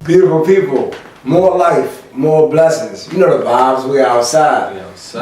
Beautiful people, more life, more blessings. You know the vibes, we outside.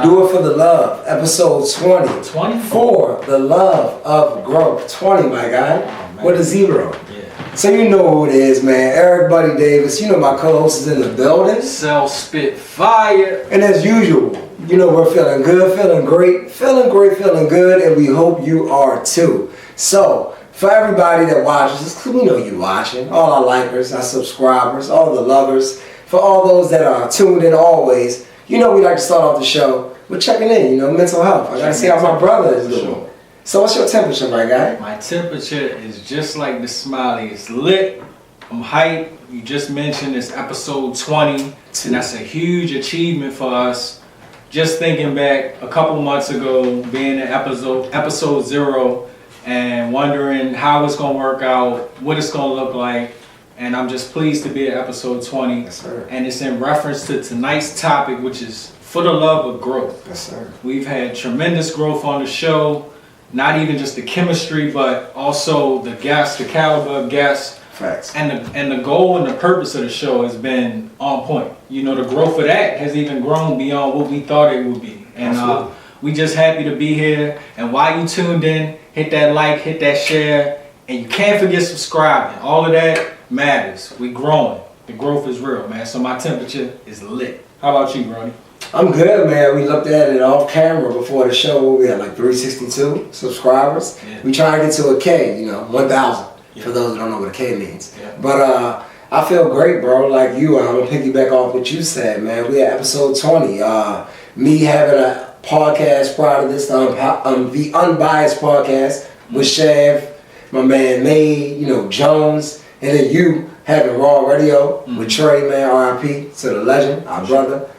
Do it for the love. Episode 20. 24. For the love of growth. 20, my guy. Oh, with a zero. Yeah. So you know who it is, man. Eric Buddy Davis. You know my co-host is in the building. Cell Spitfire. And as usual, you know we're feeling good, feeling great, feeling good, and we hope you are too. So, for everybody that watches us, we know you watching, all our likers, our subscribers, all the lovers, for all those that are tuned in always, you know we like to start off the show with checking in, mental health. I gotta see how my brother is doing. Sure. So what's your temperature, my guy? My temperature is just like the smiley. It's lit. I'm hyped. You just mentioned it's episode 20, and that's a huge achievement for us. Just thinking back a couple months ago, being in episode 0, and wondering how it's going to work out, what it's going to look like. And I'm just pleased to be at episode 20. Yes, sir. And it's in reference to tonight's topic, which is for the love of growth. Yes, sir. We've had tremendous growth on the show, not even just the chemistry, but also the guests, the caliber of guests. Facts. And the goal and the purpose of the show has been on point. The growth of that has even grown beyond what we thought it would be. And we just happy to be here. And while you tuned in, hit that like, hit that share, and you can't forget subscribing. All of that matters. We growing. The growth is real, man. So my temperature is lit. How about you, Brody? I'm good, man. We looked at it off camera before the show. We had like 362 subscribers. Yeah. We trying to get to a K, 1,000. Yeah. For those that don't know what a K means. Yeah. But I feel great, bro. Like you, I'm gonna piggyback off what you said, man. We at episode 20. Me having a podcast prior to this, the Unbiased podcast with Shav, my man May, Jones, and then you having Raw Radio with Trey, man, RIP to the legend, our brother.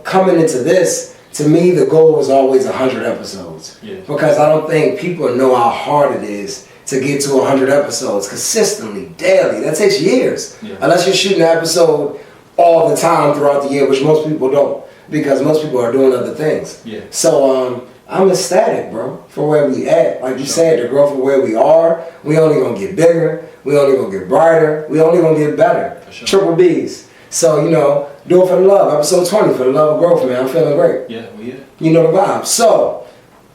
Coming into this, to me, the goal was always 100 episodes. Yeah. Because I don't think people know how hard it is to get to 100 episodes consistently, daily. That takes years. Yeah. Unless you're shooting an episode all the time throughout the year, which most people don't. Because most people are doing other things. Yeah. So I'm ecstatic, bro, for where we at. Like you said, the growth of where we are, we only gonna get bigger, we only gonna get brighter, we only gonna get better. Sure. Triple B's. So, do it for the love. Episode 20 for the love of growth, man. I'm feeling great. Yeah, we here. You know the vibe. So,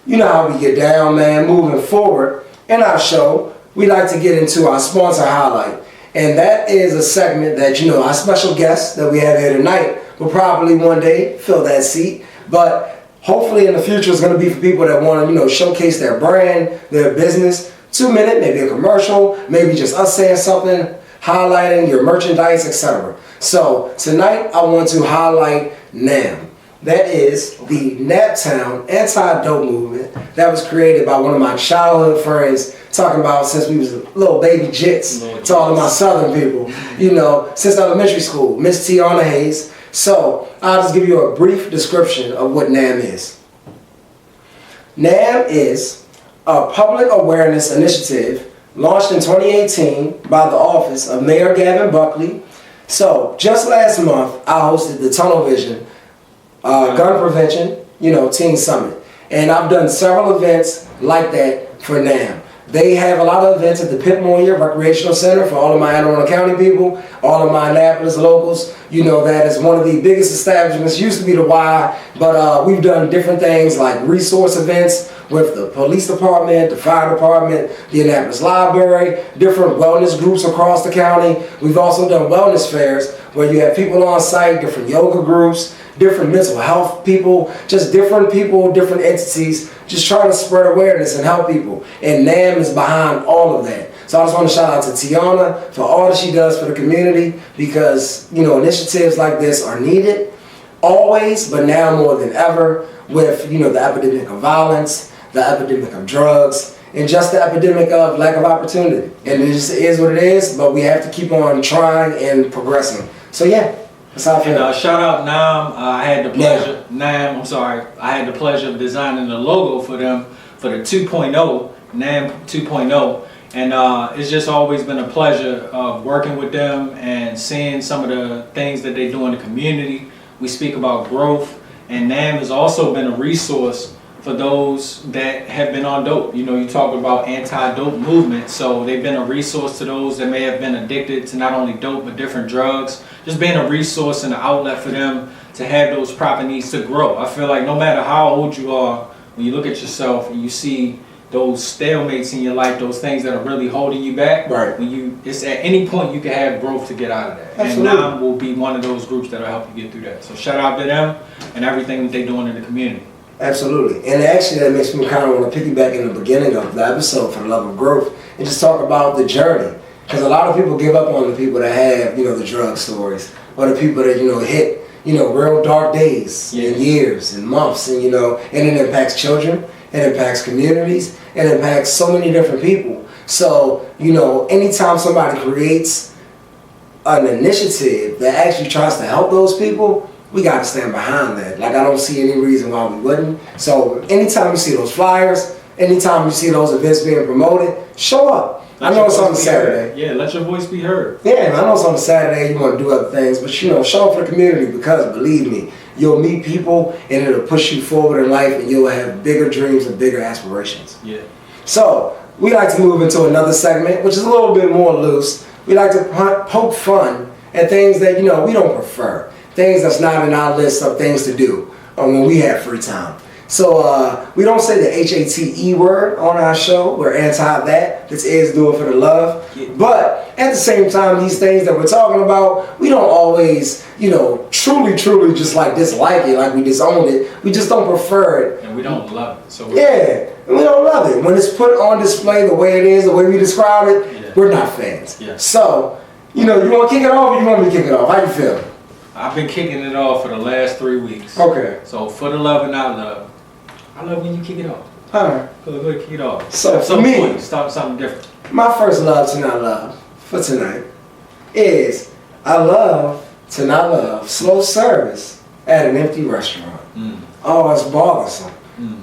you know how we get down, man. Moving forward in our show, we like to get into our sponsor highlight. And that is a segment that, our special guest that we have here tonight will probably one day fill that seat. But hopefully in the future it's going to be for people that want to, showcase their brand, their business. 2 minute, maybe a commercial, maybe just us saying something, highlighting your merchandise, etc. So tonight I want to highlight NAM. That is the Naptown anti-dope movement that was created by one of my childhood friends, talking about since we was little baby jits, to all of my southern people, since elementary school, Miss Tiana Hayes. So I'll just give you a brief description of what NAM is. NAM is a public awareness initiative launched in 2018 by the office of Mayor Gavin Buckley. So just last month, I hosted the Tunnel Vision Gun Prevention, Teen Summit. And I've done several events like that for NAM. They have a lot of events at the Pitt Moyer Recreational Center for all of my Anne Arundel County people, all of my Annapolis locals. That is one of the biggest establishments. Used to be the Y, but we've done different things like resource events with the police department, the fire department, the Annapolis Library, different wellness groups across the county. We've also done wellness fairs where you have people on site, different yoga groups, different mental health people, just different people, different entities, just trying to spread awareness and help people. And NAM is behind all of that. So I just want to shout out to Tiana for all that she does for the community, because, initiatives like this are needed always, but now more than ever with, the epidemic of violence, the epidemic of drugs, and just the epidemic of lack of opportunity. And it just is what it is, but we have to keep on trying and progressing. So yeah. That's how I feel. And shout out NAM. I had the pleasure. NAM. I had the pleasure of designing the logo for them for the 2.0 NAM 2.0, and it's just always been a pleasure of working with them and seeing some of the things that they do in the community. We speak about growth, and NAM has also been a resource for those that have been on dope. You know, you talk about anti-dope movement, so they've been a resource to those that may have been addicted to not only dope but different drugs. Just being a resource and an outlet for them to have those proper needs to grow. I feel like no matter how old you are, when you look at yourself and you see those stalemates in your life, those things that are really holding you back, right? It's at any point you can have growth to get out of that. Absolutely. And NAM will be one of those groups that'll help you get through that. So shout out to them and everything that they're doing in the community. Absolutely. And actually that makes me kind of want to piggyback in the beginning of the episode for the love of growth and just talk about the journey. Because a lot of people give up on the people that have, the drug stories, or the people that, hit, real dark days and years and months, and it impacts children, it impacts communities, it impacts so many different people. So, anytime somebody creates an initiative that actually tries to help those people, we got to stand behind that. Like, I don't see any reason why we wouldn't. So anytime you see those flyers, anytime you see those events being promoted, show up. I know it's on Saturday. Yeah, let your voice be heard. Yeah, I know it's on Saturday, you want to do other things, but show up for the community, because believe me, you'll meet people and it'll push you forward in life, and you'll have bigger dreams and bigger aspirations. Yeah. So we like to move into another segment, which is a little bit more loose. We like to poke fun at things that we don't prefer. Things that's not in our list of things to do when we have free time. So we don't say the HATE word on our show. We're anti that. This is Do It For The Love. Yeah. But at the same time, these things that we're talking about, we don't always, truly just like dislike it, like we disown it. We just don't prefer it. And we don't love it. So yeah, and we don't love it. When it's put on display the way it is, the way we describe it, we're not fans. Yeah. So, you want to kick it off, or you want me to kick it off? How you feel? I've been kicking it off for the last 3 weeks. Okay. So for the love and not love, I love when you kick it off. All right. Go ahead, kick it off. So for me, start something different. My first love to not love for tonight is I love to not love slow service at an empty restaurant. Oh, it's bothersome.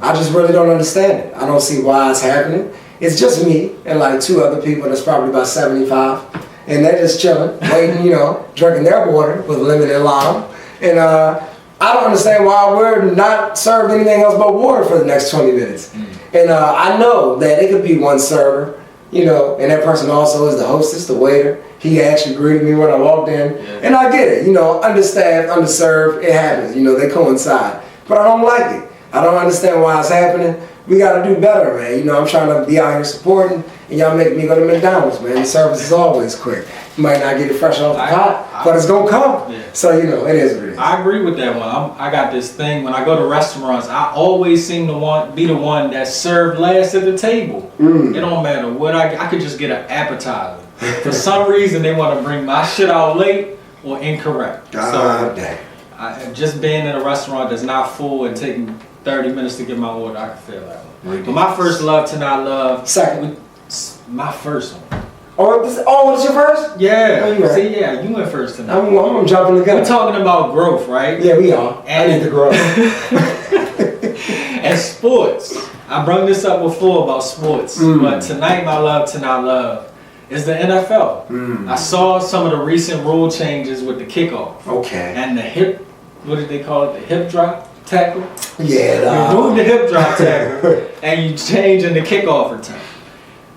I just really don't understand it. I don't see why it's happening. It's just me and like 2 other people that's probably about 75. And they're just chilling, waiting, drinking their water with lemon and lime. And I don't understand why we're not served anything else but water for the next 20 minutes. And I know that it could be one server, and that person also is the hostess, the waiter. He actually greeted me when I walked in. And I get it, understaffed, underserved, it happens, they coincide. But I don't like it. I don't understand why it's happening. We got to do better, man. I'm trying to be out here supporting, and y'all make me go to McDonald's, man. The service is always quick. You might not get it fresh off the pot, but it's going to come. Yeah. So, it is what it is. I agree with that one. I got this thing, when I go to restaurants, I always seem to be the one that's served last at the table. It don't matter what I could just get an appetizer. For some reason, they want to bring my shit out late or incorrect. Dang. Just being in a restaurant that's not full and taking 30 minutes to get my order, I can feel that one. But my first love to not love. Second. My first one. Oh, it's your first? Yeah. Oh, you see, yeah, you went first tonight. I'm jumping the gun. We're talking about growth, right? Yeah, we are. I need to grow. And sports. I brought this up before about sports, but tonight my love to not love is the NFL. I saw some of the recent rule changes with the kickoff. Okay. And the hip, what did they call it? The hip drop tackle? Yeah. You move the hip drop tackle and you change in the kickoff return.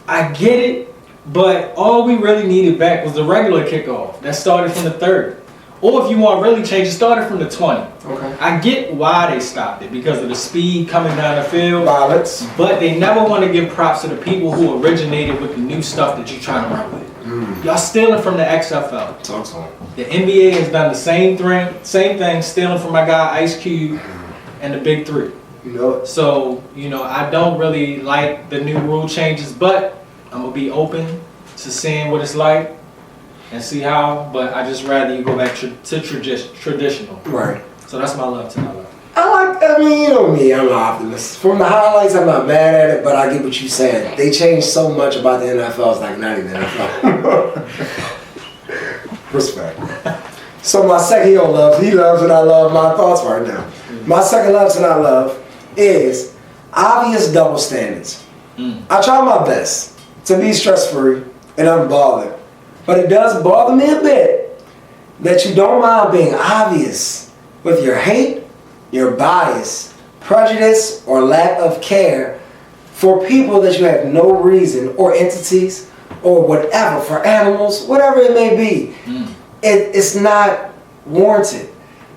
I get it, but all we really needed back was the regular kickoff that started from the 30. Or if you want really change, it started from the 20. Okay. I get why they stopped it, because of the speed coming down the field. Violence. But they never want to give props to the people who originated with the new stuff that you're trying to run with. Y'all stealing from the XFL. Talk to him. The NBA has done the same thing, stealing from my guy Ice Cube and the Big Three. You know it. So, I don't really like the new rule changes, but I'm going to be open to seeing what it's like and see how, but I just rather you go back to traditional. Right. So that's my love to my love. Me, I'm an optimist. From the highlights, I'm not bad at it, but I get what you said. They changed so much about the NFL, it's like not even NFL. Respect. So my second love, he loves and I love my thoughts right now. My second love and I love is obvious double standards. I try my best to be stress-free and unbothered, but it does bother me a bit that you don't mind being obvious with your hate, your bias, prejudice or lack of care for people that you have no reason, or entities, or whatever, for animals, whatever it may be. It's not warranted,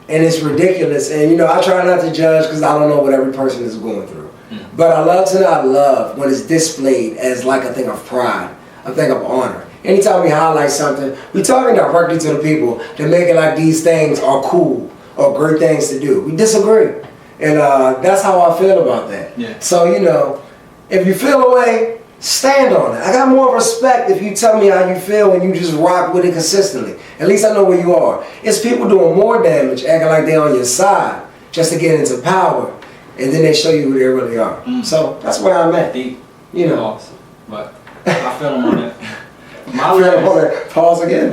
and it's ridiculous. And you know, I try not to judge because I don't know what every person is going through. But I love to not love when it's displayed as like a thing of pride, a thing of honor. Anytime we highlight something, we're talking directly to the people that make it like these things are cool or great things to do. We disagree. And that's how I feel about that. Yeah. So, you know, if you feel a way, stand on it. I got more respect if you tell me how you feel when you just rock with it consistently. At least I know where you are. It's people doing more damage, acting like they're on your side just to get into power. And then they show you who they really are. So that's where I'm at. Deep. You know. Awesome. But I feel them on that. Pause again.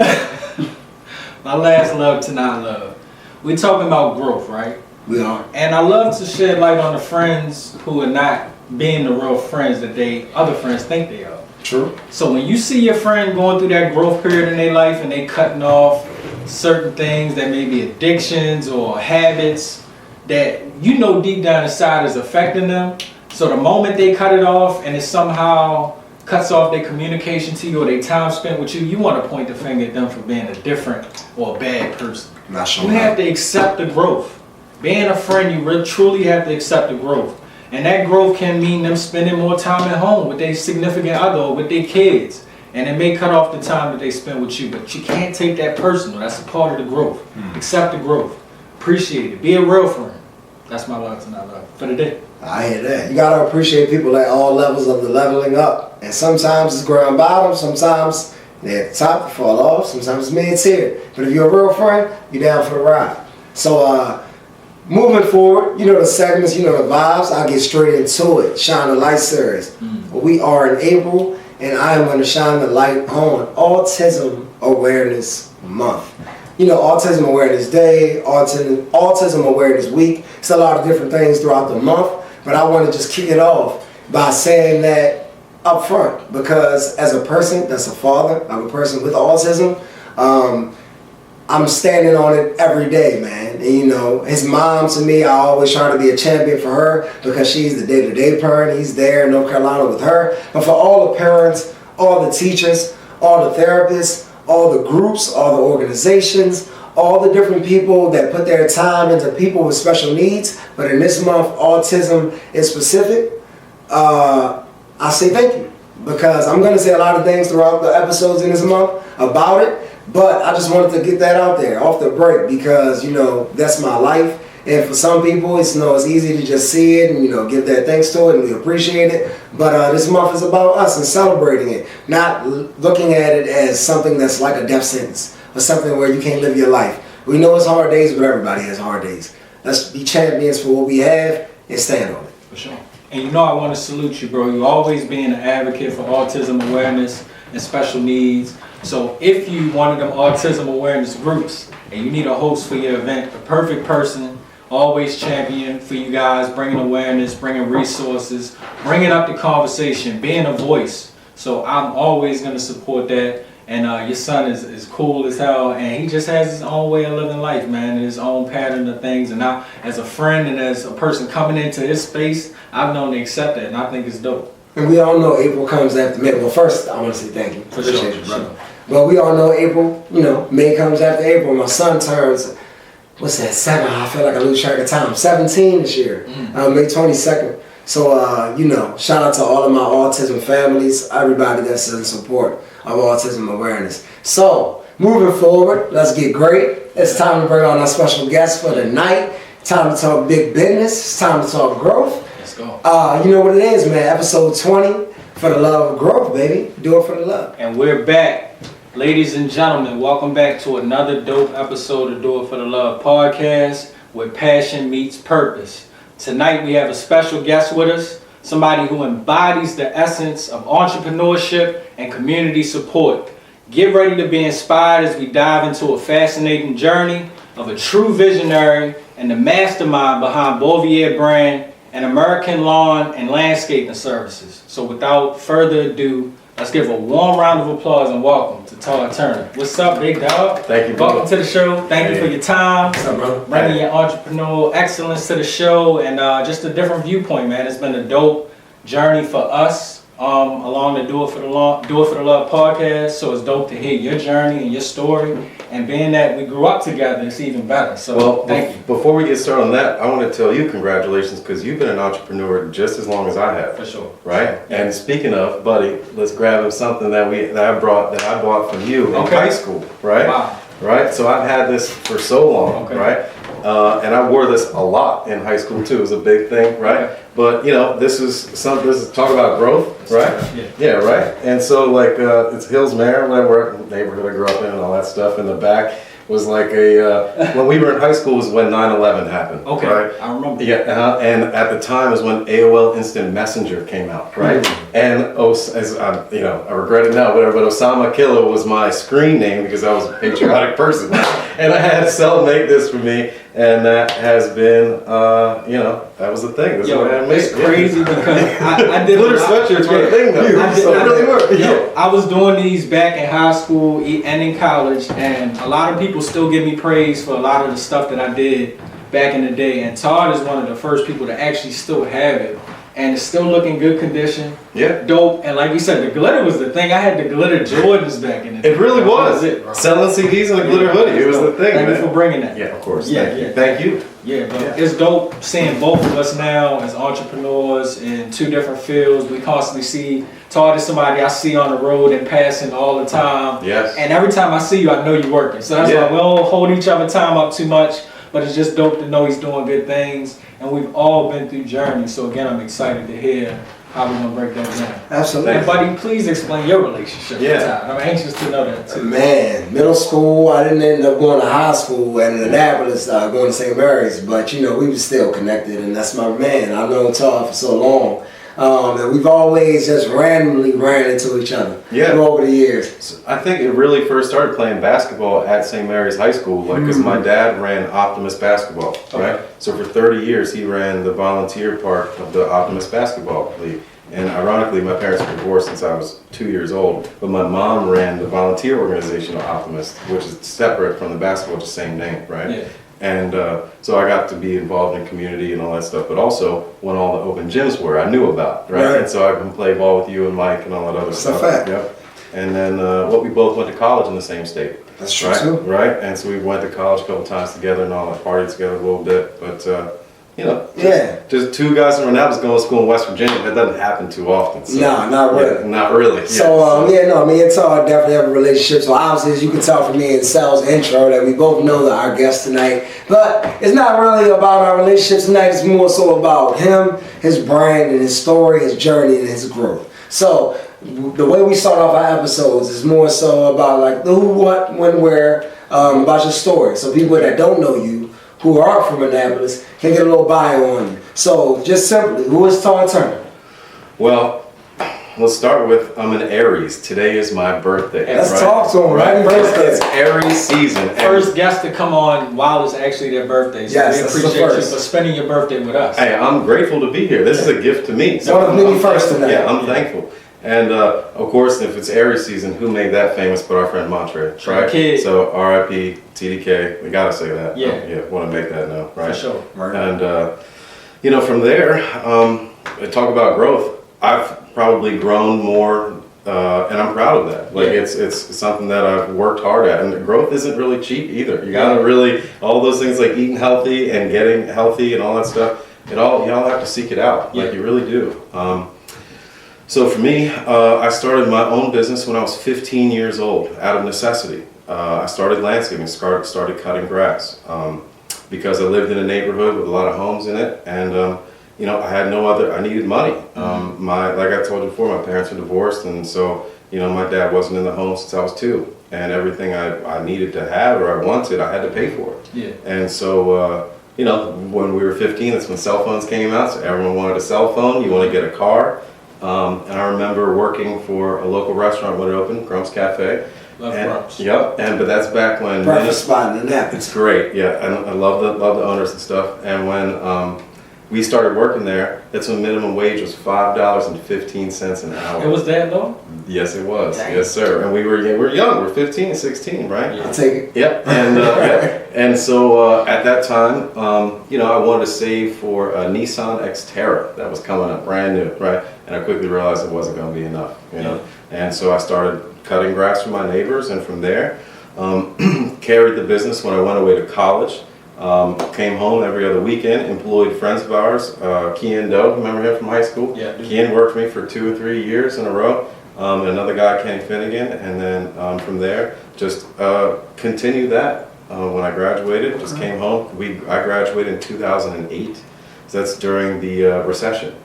My last love to not love. We're talking about growth, right? We are. And I love to shed light on the friends who are not being the real friends that other friends think they are. True. So when you see your friend going through that growth period in their life and they cutting off certain things that may be addictions or habits that you know deep down inside is affecting them. So the moment they cut it off and it somehow cuts off their communication to you or their time spent with you, you want to point the finger at them for being a different or a bad person. Not sure. You have to accept the growth. Being a friend, you really, truly have to accept the growth. And that growth can mean them spending more time at home with their significant other or with their kids. And it may cut off the time that they spend with you, but you can't take that personal. That's a part of the growth. Accept the growth. Appreciate it. Be a real friend. That's my love to not love for the day. I hear that. You gotta appreciate people at all levels of the leveling up. And sometimes it's ground bottom, sometimes they're at the top, they fall off, sometimes it's mid-tier. But if you're a real friend, you're down for the ride. So moving forward, you know the segments, you know the vibes, I'll get straight into it. Shine the Light series. We are in April, and I am going to shine the light on Autism Awareness Month. You know, Autism Awareness Day, Autism Awareness Week. It's a lot of different things throughout the month, but I want to just kick it off by saying that up front, because as a person that's a father, I'm a person with autism, I'm standing on it every day, man. And, you know, his mom to me, I always try to be a champion for her because she's the day-to-day parent. He's there in North Carolina with her. But for all the parents, all the teachers, all the therapists, all the groups, all the organizations, all the different people that put their time into people with special needs, but in this month, autism in specific, I say thank you. Because I'm going to say a lot of things throughout the episodes in this month about it, but I just wanted to get that out there off the break because, you know, that's my life. And for some people, it's, you know, it's easy to just see it and, you know, give their thanks to it and we appreciate it. But this month is about us and celebrating it, not looking at it as something that's like a death sentence or something where you can't live your life. We know it's hard days, but everybody has hard days. Let's be champions for what we have and stand on it. For sure. And you know I want to salute you, bro. You always being an advocate for autism awareness and special needs. So if you one of them autism awareness groups and you need a host for your event, the perfect person, always champion for you guys, bringing awareness, bringing resources, bringing up the conversation, being a voice. So I'm always going to support that. And your son is cool as hell, and he just has his own way of living life, man, and his own pattern of things. And now, as a friend and as a person coming into his space, I've known to accept that, and I think it's dope. And we all know April comes after May. Well, first, I want to say thank you. For Appreciate sure, you, brother. sure. Well, we all know April, you know, May comes after April. My son turns, what's that, 7? I feel like I lose track of time. 17 this year, May 22nd. So, you know, shout out to all of my autism families, everybody that's in support of autism awareness. So, moving forward, let's get great. It's time to bring on our special guest for the night. Time to talk big business. It's time to talk growth. Let's go. You know what it is, man. Episode 20 for the love of growth, baby. Do it for the love. And we're back. Ladies and gentlemen, welcome back to another dope episode of Do It For The Love podcast, where passion meets purpose. Tonight we have a special guest with us, somebody who embodies the essence of entrepreneurship and community support. Get ready to be inspired as we dive into a fascinating journey of a true visionary and the mastermind behind Bouvier Brand and American Lawn and Landscaping Services. So without further ado, Let's give a warm round of applause and welcome to Todd Turner. What's up, big dog? Thank you, brother. Welcome to the show. Thank you for your time. What's up, brother? Bringing your entrepreneurial excellence to the show and just a different viewpoint, man. It's been a dope journey for us along the Do It for the Love podcast. So it's dope to hear your journey and your story. And being that we grew up together, it's even better. So thank you. Before we get started on that, I want to tell you congratulations because you've been an entrepreneur just as long as I have. For sure. Right? Yeah. And speaking of, buddy, let's grab him something that I bought from you in Okay. high school, right? Wow. Right? So I've had this for so long, Okay. right? And I wore this a lot in high school too. It was a big thing, right? Okay. But this is talk about growth, right? Yeah, right. And so like it's Hills Mare, whatever neighborhood I grew up in, and all that stuff. In the back was like when we were in high school was when 9/11 happened. Okay, right? I remember. Yeah, and at the time is when AOL Instant Messenger came out, right? And I regret it now, whatever. But Osama Killer was my screen name because I was a patriotic person, and I had Cell make this for me, and that has been, that was the thing. That's what I made. It's crazy because I did glitter sweatshirts were a thing though. So it really worked. Yeah, I was doing these back in high school and in college, and a lot of people still give me praise for a lot of the stuff that I did back in the day. And Todd is one of the first people to actually still have it, and it's still looking good condition. Yeah. Dope. And like you said, the glitter was the thing. I had the glitter Jordans back in the day. It really was. That bro. Selling CDs in a glitter hoodie. It was the thing, Thank man. you for bringing that. Yeah, of course. Yeah, Thank you. Yeah, but it's dope seeing both of us now as entrepreneurs in two different fields. We constantly see Todd is somebody I see on the road and passing all the time. Yes. And every time I see you, I know you're working. So that's why we don't hold each other time up too much. But it's just dope to know he's doing good things. And we've all been through journeys. So again, I'm excited to hear how we're going to break that down. Absolutely. And buddy, please explain your relationship with Todd. I'm anxious to know that too. Man, middle school, I didn't end up going to high school and in Annapolis, going to St. Mary's, but we were still connected, and that's my man. I've known Todd for so long. And we've always just randomly ran into each other over the years. So I think it really first started playing basketball at St. Mary's High School, because my dad ran Optimist basketball, right? So for 30 years, he ran the volunteer part of the Optimist basketball league. And ironically, my parents were divorced since I was 2 years old, but my mom ran the volunteer organization of Optimist, which is separate from the basketball, just the same name, right? Yeah. And so I got to be involved in community and all that stuff, but also when all the open gyms were, I knew about, right? And so I can play ball with you and Mike and all that other stuff. That's a fact. Yep. And then we both went to college in the same state. That's true right? too. Right? And so we went to college a couple times together and all that, partied together a little bit, but just two guys from Annapolis going to school in West Virginia, that doesn't happen too often. So, No, not really. Not really. So, me and Todd definitely have a relationship. So, obviously, as you can tell from me in Cell's intro, that we both know that our guest tonight. But it's not really about our relationship tonight. It's more so about him, his brand, and his story, his journey, and his growth. So, the way we start off our episodes is more so about like the who, what, when, where, about your story. So, people that don't know you, who are from Annapolis, can get a little bio on you. So, just simply, who is Todd Turner? Well, let's start with I'm an Aries. Today is my birthday. Let's talk to him. Happy birthday. It's Aries season. First guest to come on while it's actually their birthday. So Yes, we that's the appreciate you first. for spending your birthday with us. Hey, I'm grateful to be here. This is a gift to me. One of many firsts tonight. Yeah, I'm thankful. And of course, if it's Aries season, who made that famous but our friend Montre, right? Kid. So R.I.P. TDK. We gotta say that. Yeah. Want to make that now, right? For sure. Right. And from there, talk about growth. I've probably grown more, and I'm proud of that. Like it's something that I've worked hard at, and growth isn't really cheap either. You gotta really all those things like eating healthy and getting healthy and all that stuff. You all have to seek it out. Like you really do. So for me, I started my own business when I was 15 years old, out of necessity. I started landscaping, started cutting grass, because I lived in a neighborhood with a lot of homes in it, and I had I needed money. Like I told you before, my parents were divorced, and so my dad wasn't in the home since I was 2, and everything I needed to have or I wanted, I had to pay for it. Yeah. And so when we were 15, that's when cell phones came out, so everyone wanted a cell phone. You want to get a car. And I remember working for a local restaurant when it opened, Grump's Cafe. Love Grump's. Yep, but that's back when Breakfast spot in Annapolis. it's great, yeah. And I love the owners and stuff. And when we started working there, that's when minimum wage was $5.15 an hour. It was that low? Yes, it was. Dang. Yes, sir. And we were young. We're 15, 16, right? Yeah. I'll take it. Yep. And and so at that time, I wanted to save for a Nissan Xterra that was coming up, brand new, right? And I quickly realized it wasn't going to be enough, And so I started cutting grass for my neighbors, and from there, carried the business when I went away to college. Came home every other weekend, employed friends of ours, Kian Doe, remember him from high school? Yeah. Kian worked for me for 2 or 3 years in a row. Another guy, Kenny Finnegan, and then from there, just continued that. When I graduated, just came home. I graduated in 2008, so that's during the recession.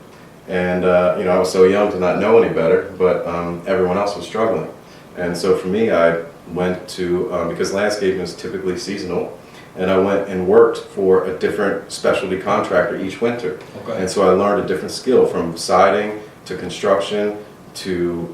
And I was so young to not know any better, but everyone else was struggling. And so for me, I went to, because landscaping is typically seasonal, and I went and worked for a different specialty contractor each winter. Okay. And so I learned a different skill, from siding to construction to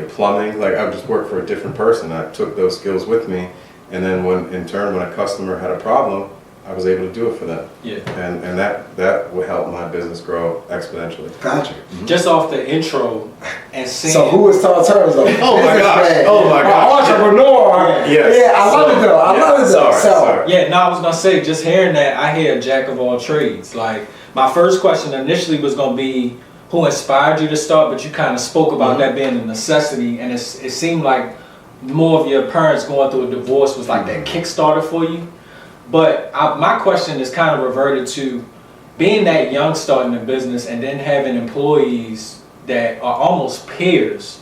plumbing. Like, I just worked for a different person. I took those skills with me, and then when a customer had a problem, I was able to do it for them. Yeah. And that would help my business grow exponentially. Gotcha. Just off the intro and seeing. So who is Todd Turner? Oh my gosh. Oh my gosh. Entrepreneur. Yes. Yeah, I love it though. I love it though. Sorry. Yeah, no, I was gonna say, just hearing that, I hear jack of all trades. Like, my first question initially was gonna be, who inspired you to start? But you kind of spoke about that being a necessity, and it seemed like more of your parents going through a divorce was like that Kickstarter for you. But my question is kind of reverted to being that young starting a business and then having employees that are almost peers.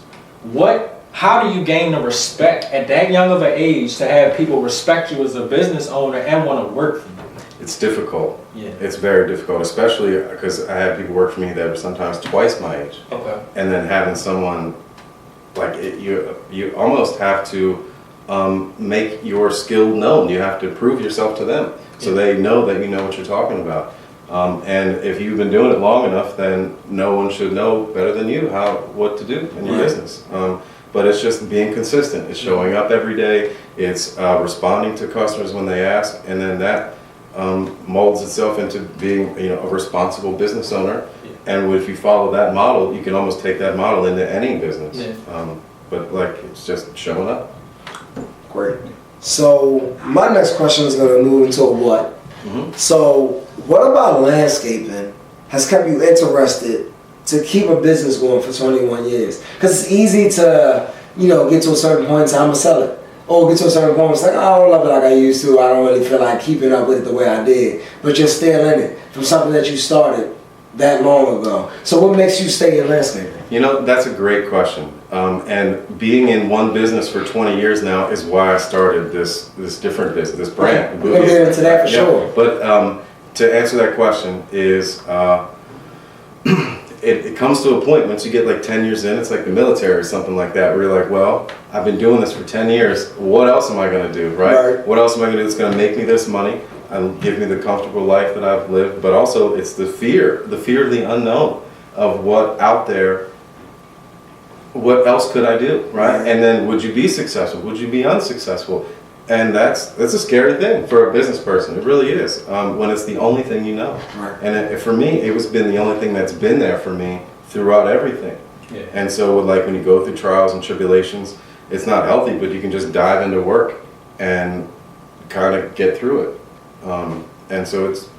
How do you gain the respect at that young of an age to have people respect you as a business owner and want to work for you? It's difficult. Yeah. It's very difficult, especially because I had people work for me that were sometimes twice my age. Okay. And then having someone like it, you almost have to make your skill known. You have to prove yourself to them, so they know that you know what you're talking about. And if you've been doing it long enough, then no one should know better than you what to do in your business. But it's just being consistent. It's showing up every day. It's responding to customers when they ask, and then that molds itself into being a responsible business owner. And if you follow that model, you can almost take that model into any business. But it's just showing up. Great. So my next question is going to move into a what. So what about landscaping has kept you interested to keep a business going for 21 years? Because it's easy to, get to a certain point and say, I'm going to sell it. Or get to a certain point, it's like, I don't love it like I used to. I don't really feel like keeping up with it the way I did. But you're still in it from something that you started that long ago. So what makes you stay in landscaping? That's a great question. And being in one business for 20 years now is why I started this different business, this brand. We're going to get into that for sure. But to answer that question is, it comes to a point once you get like 10 years in, it's like the military or something like that, where you're like, well, I've been doing this for 10 years. What else am I going to do, right? What else am I going to do that's going to make me this money and give me the comfortable life that I've lived? But also it's the fear of the unknown of what out there. What else could I do, right? And then would you be successful? Would you be unsuccessful? And that's a scary thing for a business person. It really is, when it's the only thing you know. And for me, it's been the only thing that's been there for me throughout everything. And so when you go through trials and tribulations, it's not healthy, but you can just dive into work and kind of get through it. And so it's,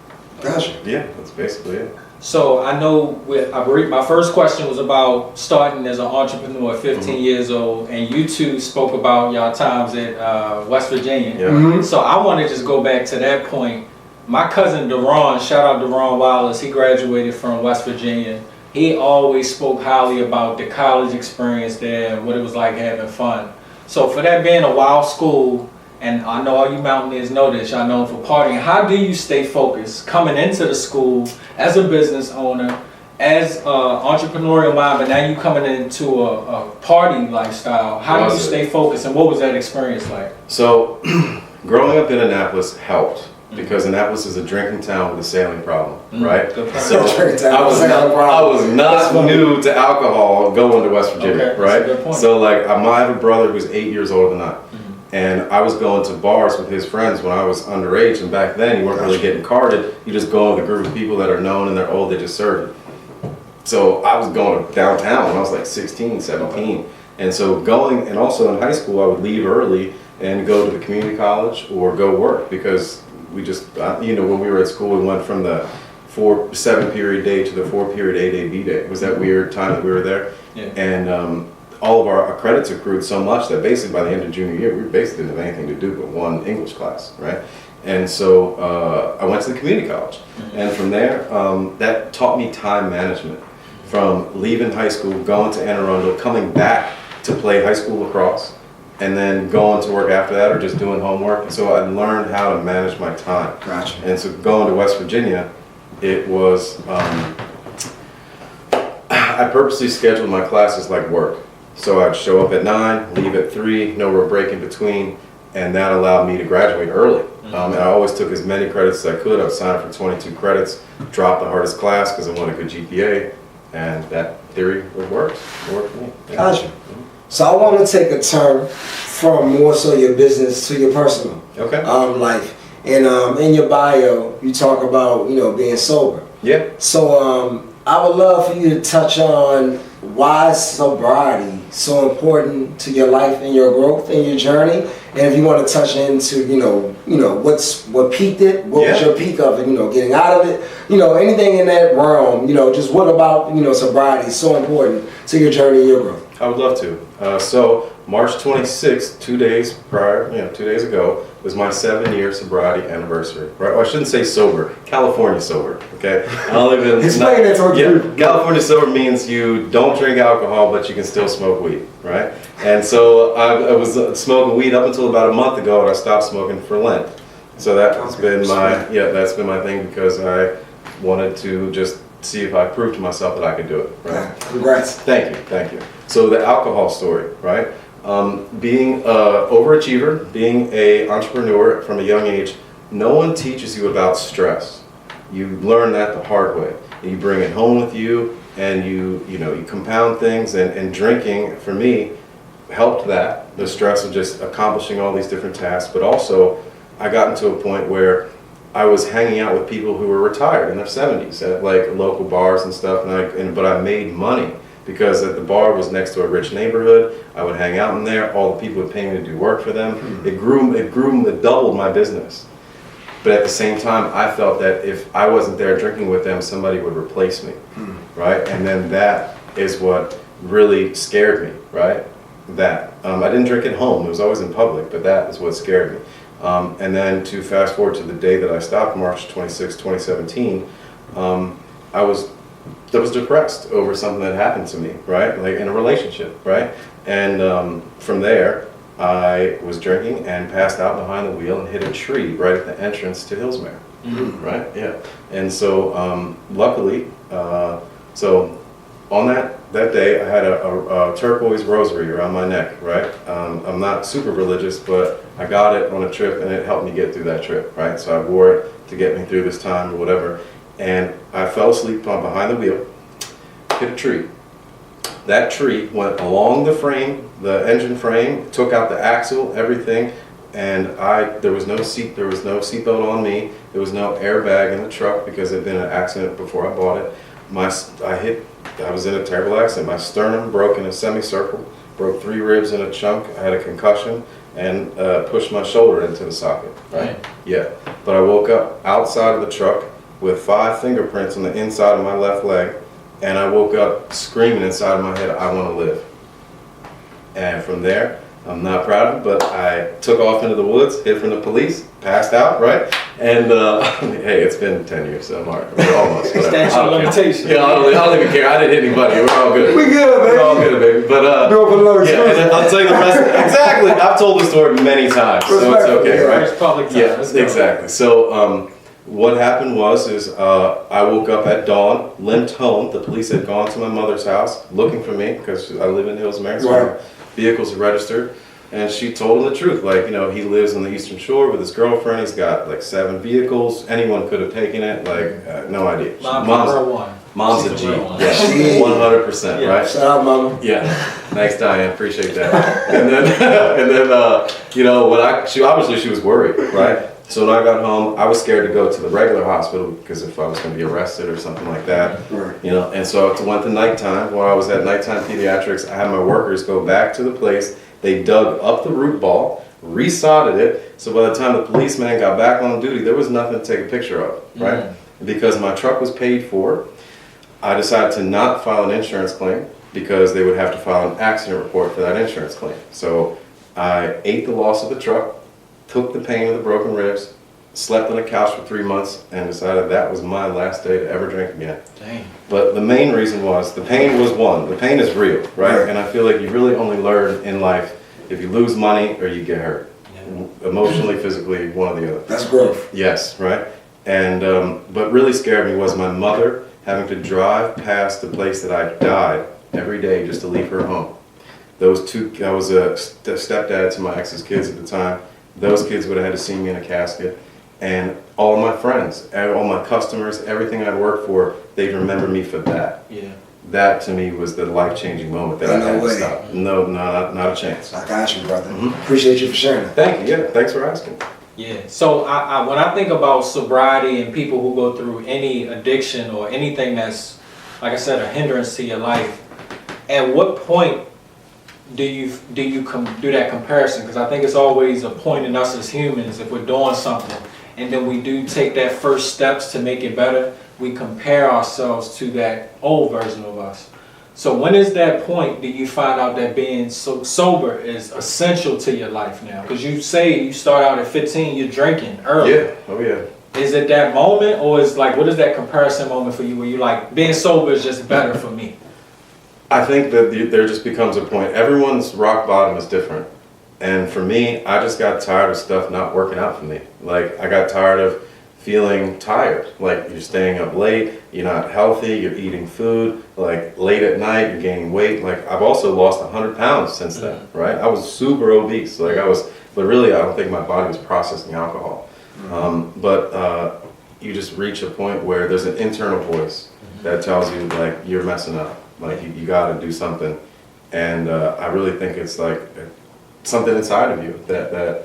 that's basically it. So I know my first question was about starting as an entrepreneur at 15 years old, and you two spoke about y'all times at West Virginia. So I want to just go back to that point. My cousin Deron, shout out Deron Wallace, he graduated from West Virginia. He always spoke highly about the college experience there and what it was like having fun. So for that being a wild school, and I know all you mountaineers know this, y'all known for partying, how do you stay focused coming into the school as a business owner, as entrepreneurial mind, but now you coming into a party lifestyle? How do you stay focused, and what was that experience like? So growing up in Annapolis helped, because Annapolis is a drinking town with a sailing problem, right? So I was not new to alcohol going to West Virginia, right? So I have a brother who's 8 years older than I. And I was going to bars with his friends when I was underage, and back then you weren't really getting carded. You just go with a group of people that are known and they're old, they just serve you. So I was going downtown when I was like 16, 17. And so going, and also in high school, I would leave early and go to the community college or go work, because we just, you know, when we were at school, we went from the 7 period day to the 4 period A day, B day. It was that weird time that we were there. Yeah. And all of our credits accrued so much that basically by the end of junior year, we basically didn't have anything to do but one English class, right? And so I went to the community college. And from there, that taught me time management. From leaving high school, going to Anne Arundel, coming back to play high school lacrosse, and then going to work after that or just doing homework. And so I learned how to manage my time. Gotcha. And so going to West Virginia, it was, I purposely scheduled my classes like work. So I'd show up at 9, leave at 3, no real break in between, and that allowed me to graduate early. And I always took as many credits as I could. I would sign up for 22 credits, drop the hardest class because I wanted a good GPA, and that theory would work. It worked for me. Yeah. Gotcha. So I want to take a turn from more so your business to your personal Okay. life. And in your bio, you talk about, you know, being sober. Yeah. So I would love for you to touch on why is sobriety so important to your life and your growth and your journey. And if you want to touch into, you know, what peaked it, what was your peak of it, you know, getting out of it, you know, anything in that realm, you know, just what about, you know, sobriety is so important to your journey and your growth. I would love to. So March 26th, 2 days prior, 2 days ago, was my 7-year sobriety anniversary. Right? Well, I shouldn't say sober. California sober. Okay. I don't live in. Explain that to Yeah. California sober means you don't drink alcohol, but you can still smoke weed. Right. And so I was smoking weed up until about a month ago, and I stopped smoking for Lent. So that's been my thing, because I wanted to just see if I proved to myself that I could do it. Right. Congrats. Thank you. So the alcohol story, right? Being an overachiever, being an entrepreneur from a young age, no one teaches you about stress. You learn that the hard way. And you bring it home with you, and you compound things, and drinking, for me, helped that. The stress of just accomplishing all these different tasks, but also I got into a point where I was hanging out with people who were retired in their 70s at like local bars and stuff, but I made money. Because the bar was next to a rich neighborhood. I would hang out in there. All the people would pay me to do work for them. It doubled my business. But at the same time, I felt that if I wasn't there drinking with them, somebody would replace me, right? And then that is what really scared me, right? That. I didn't drink at home. It was always in public, but that is what scared me. And then to fast forward to the day that I stopped, March 26, 2017, I was depressed over something that happened to me, right? Like in a relationship, right? And from there, I was drinking and passed out behind the wheel and hit a tree right at the entrance to Hillsmere, right? Yeah. And so luckily, so on that day, I had a turquoise rosary around my neck, right? I'm not super religious, but I got it on a trip, and it helped me get through that trip, right? So I wore it to get me through this time or whatever. And I fell asleep behind the wheel, hit a tree. That tree went along the frame, the engine frame, took out the axle, everything, and there was no seatbelt on me. There was no airbag in the truck because there'd been an accident before I bought it. I was in a terrible accident. My sternum broke in a semicircle, broke 3 ribs in a chunk. I had a concussion and pushed my shoulder into the socket. Right? Yeah. But I woke up outside of the truck with 5 fingerprints on the inside of my left leg, and I woke up screaming inside of my head, I want to live. And from there, I'm not proud of it, but I took off into the woods, hid from the police, passed out, right? And hey, it's been 10 years, so I'm all right. We're almost. Statute of limitations. Yeah, I don't even care. I didn't hit anybody. We're all good. We good, baby. We're all good, baby. But yeah, and then I'll tell you the rest. Exactly. I've told the story many times, so it's okay, right? It's public time. Yeah, exactly. So what happened was I woke up at dawn, limped home. The police had gone to my mother's house looking for me because I live in Hillsmere, so my vehicles are registered. And she told him the truth, like, he lives on the Eastern Shore with his girlfriend. He's got like 7 vehicles. Anyone could have taken it. Like, no idea. Mom's a G. Yeah, 100%, right? Shout out, mama. Yeah. Thanks, Diane. Appreciate that. And then, you know, she was worried, right? So when I got home, I was scared to go to the regular hospital because if I was going to be arrested or something like that, you know. And so I went to nighttime. While I was at nighttime pediatrics, I had my workers go back to the place. They dug up the root ball, resodded it. So by the time the policeman got back on duty, there was nothing to take a picture of, right? Mm-hmm. Because my truck was paid for, I decided to not file an insurance claim because they would have to file an accident report for that insurance claim. So I ate the loss of the truck, took the pain of the broken ribs, slept on a couch for 3 months, and decided that was my last day to ever drink again. Dang. But the main reason was the pain was one. The pain is real, right? And I feel like you really only learn in life if you lose money or you get hurt. Yeah. Emotionally, physically, one or the other. That's growth. Yes, right? And what really scared me was my mother having to drive past the place that I died every day just to leave her home. Those two, I was a stepdad to my ex's kids at the time. Those kids would have had to see me in a casket. And all my friends, all my customers, everything I'd worked for, they'd remember me for that. Yeah. That to me was the life-changing moment that I had to stop. No, not a chance. I got you, brother. Mm-hmm. Appreciate you for sharing. Thank you. Yeah, thanks for asking. Yeah. So when I think about sobriety and people who go through any addiction or anything that's, like I said, a hindrance to your life, at what point do you do that comparison? Because I think it's always a point in us as humans, if we're doing something and then we do take that first steps to make it better, we compare ourselves to that old version of us. So when is that point do you find out that being sober is essential to your life now? Because you say you start out at 15, you're drinking early. Yeah, oh yeah. Is it that moment, or is like, what is that comparison moment for you where you like, being sober is just better for me? I think that there just becomes a point. Everyone's rock bottom is different. And for me, I just got tired of stuff not working out for me. Like, I got tired of feeling tired. Like, you're staying up late, you're not healthy, you're eating food, like late at night, you're gaining weight. Like, I've also lost 100 pounds since then, right? I was super obese. Like, but really, I don't think my body was processing alcohol. But you just reach a point where there's an internal voice that tells you, like, you're messing up. Like, you got to do something. And I really think it's like something inside of you that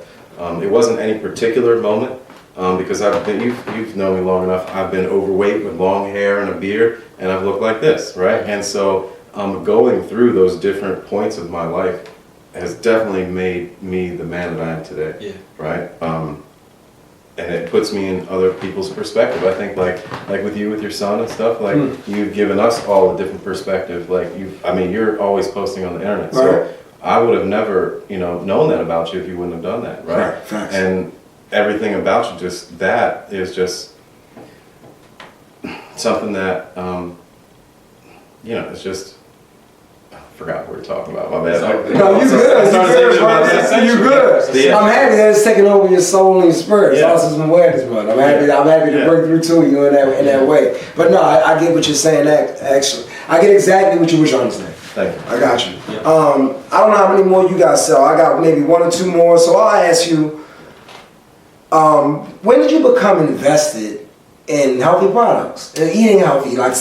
it wasn't any particular moment because you've known me long enough. I've been overweight with long hair and a beard, and I've looked like this, right? And so going through those different points of my life has definitely made me the man that I am today, right? And it puts me in other people's perspective. I think like with you, with your son and stuff, like you've given us all a different perspective. Like you're always posting on the internet. So I would have never, known that about you if you wouldn't have done that. Right. Facts. And everything about you, that is just something that, it's just, I forgot what we were talking about. My bad. No, you good. You good. Yeah. I'm happy that it's taking over your soul and your spirit. It's awesome awareness, man. I'm happy to break through to you in that way. But no, I get what you're saying. Actually, I get exactly what you were trying to say. Thank you. I got you. Yeah. I don't know how many more you guys sell. I got maybe 1 or 2 more. So I'll ask you, when did you become invested in healthy products and eating healthy? Like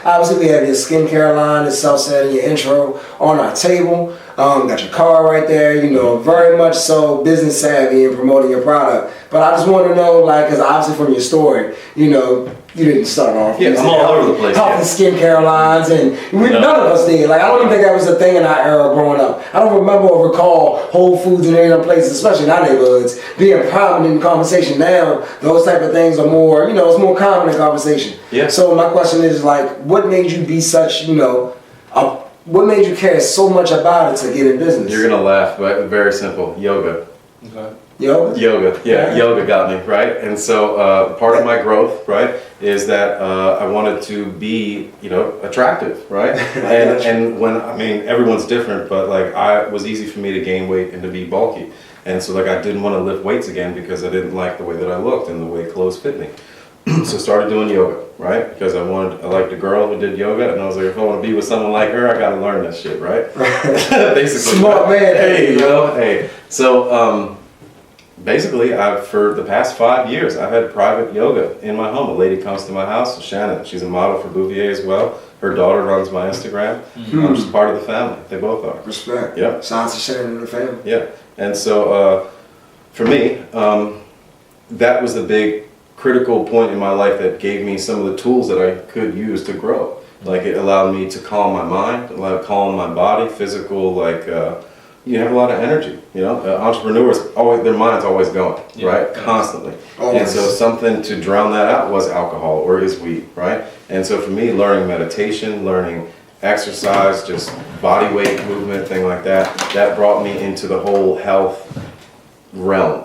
obviously we have your skincare line, as Self said in your intro, on our table. Got your car right there, very much so business savvy and promoting your product. But I just want to know, because obviously from your story, you didn't start off. Yeah, I'm all over the place. Healthy skincare lines, and none of us did. I don't even think that was a thing in our era growing up. I don't remember or recall Whole Foods and any other places, especially in our neighborhoods, being prominent in conversation. Now, those type of things are more, it's more common in conversation. Yeah. So my question is, what made you be such, what made you care so much about it to get in business? You're gonna laugh, but very simple. Yoga. Okay. Yoga? Yeah, yoga got me, right? And so part of my growth, right, is that I wanted to be, attractive, right? and when, everyone's different, but it was easy for me to gain weight and to be bulky. And so I didn't want to lift weights again because I didn't like the way that I looked and the way clothes fit me. So started doing yoga, right? Because I liked a girl who did yoga, and I was like, if I want to be with someone like her, I got to learn this shit, right? Basically. Smart man. Hey. So basically, for the past 5 years, I've had private yoga in my home. A lady comes to my house, Shannon. She's a model for Bouvier as well. Her daughter runs my Instagram. I'm just part of the family. They both are. Respect. Yep. Shout out to Shannon and the family. Yeah. And so for me, that was the big critical point in my life that gave me some of the tools that I could use to grow. Like it allowed me to calm my mind, allowed calm my body, physical, like you have a lot of energy, you know. Entrepreneurs, always, their mind's always going, right? Constantly. And so something to drown that out was alcohol or is weed, right? And so for me, learning meditation, learning exercise, just body weight movement, thing like that, that brought me into the whole health realm.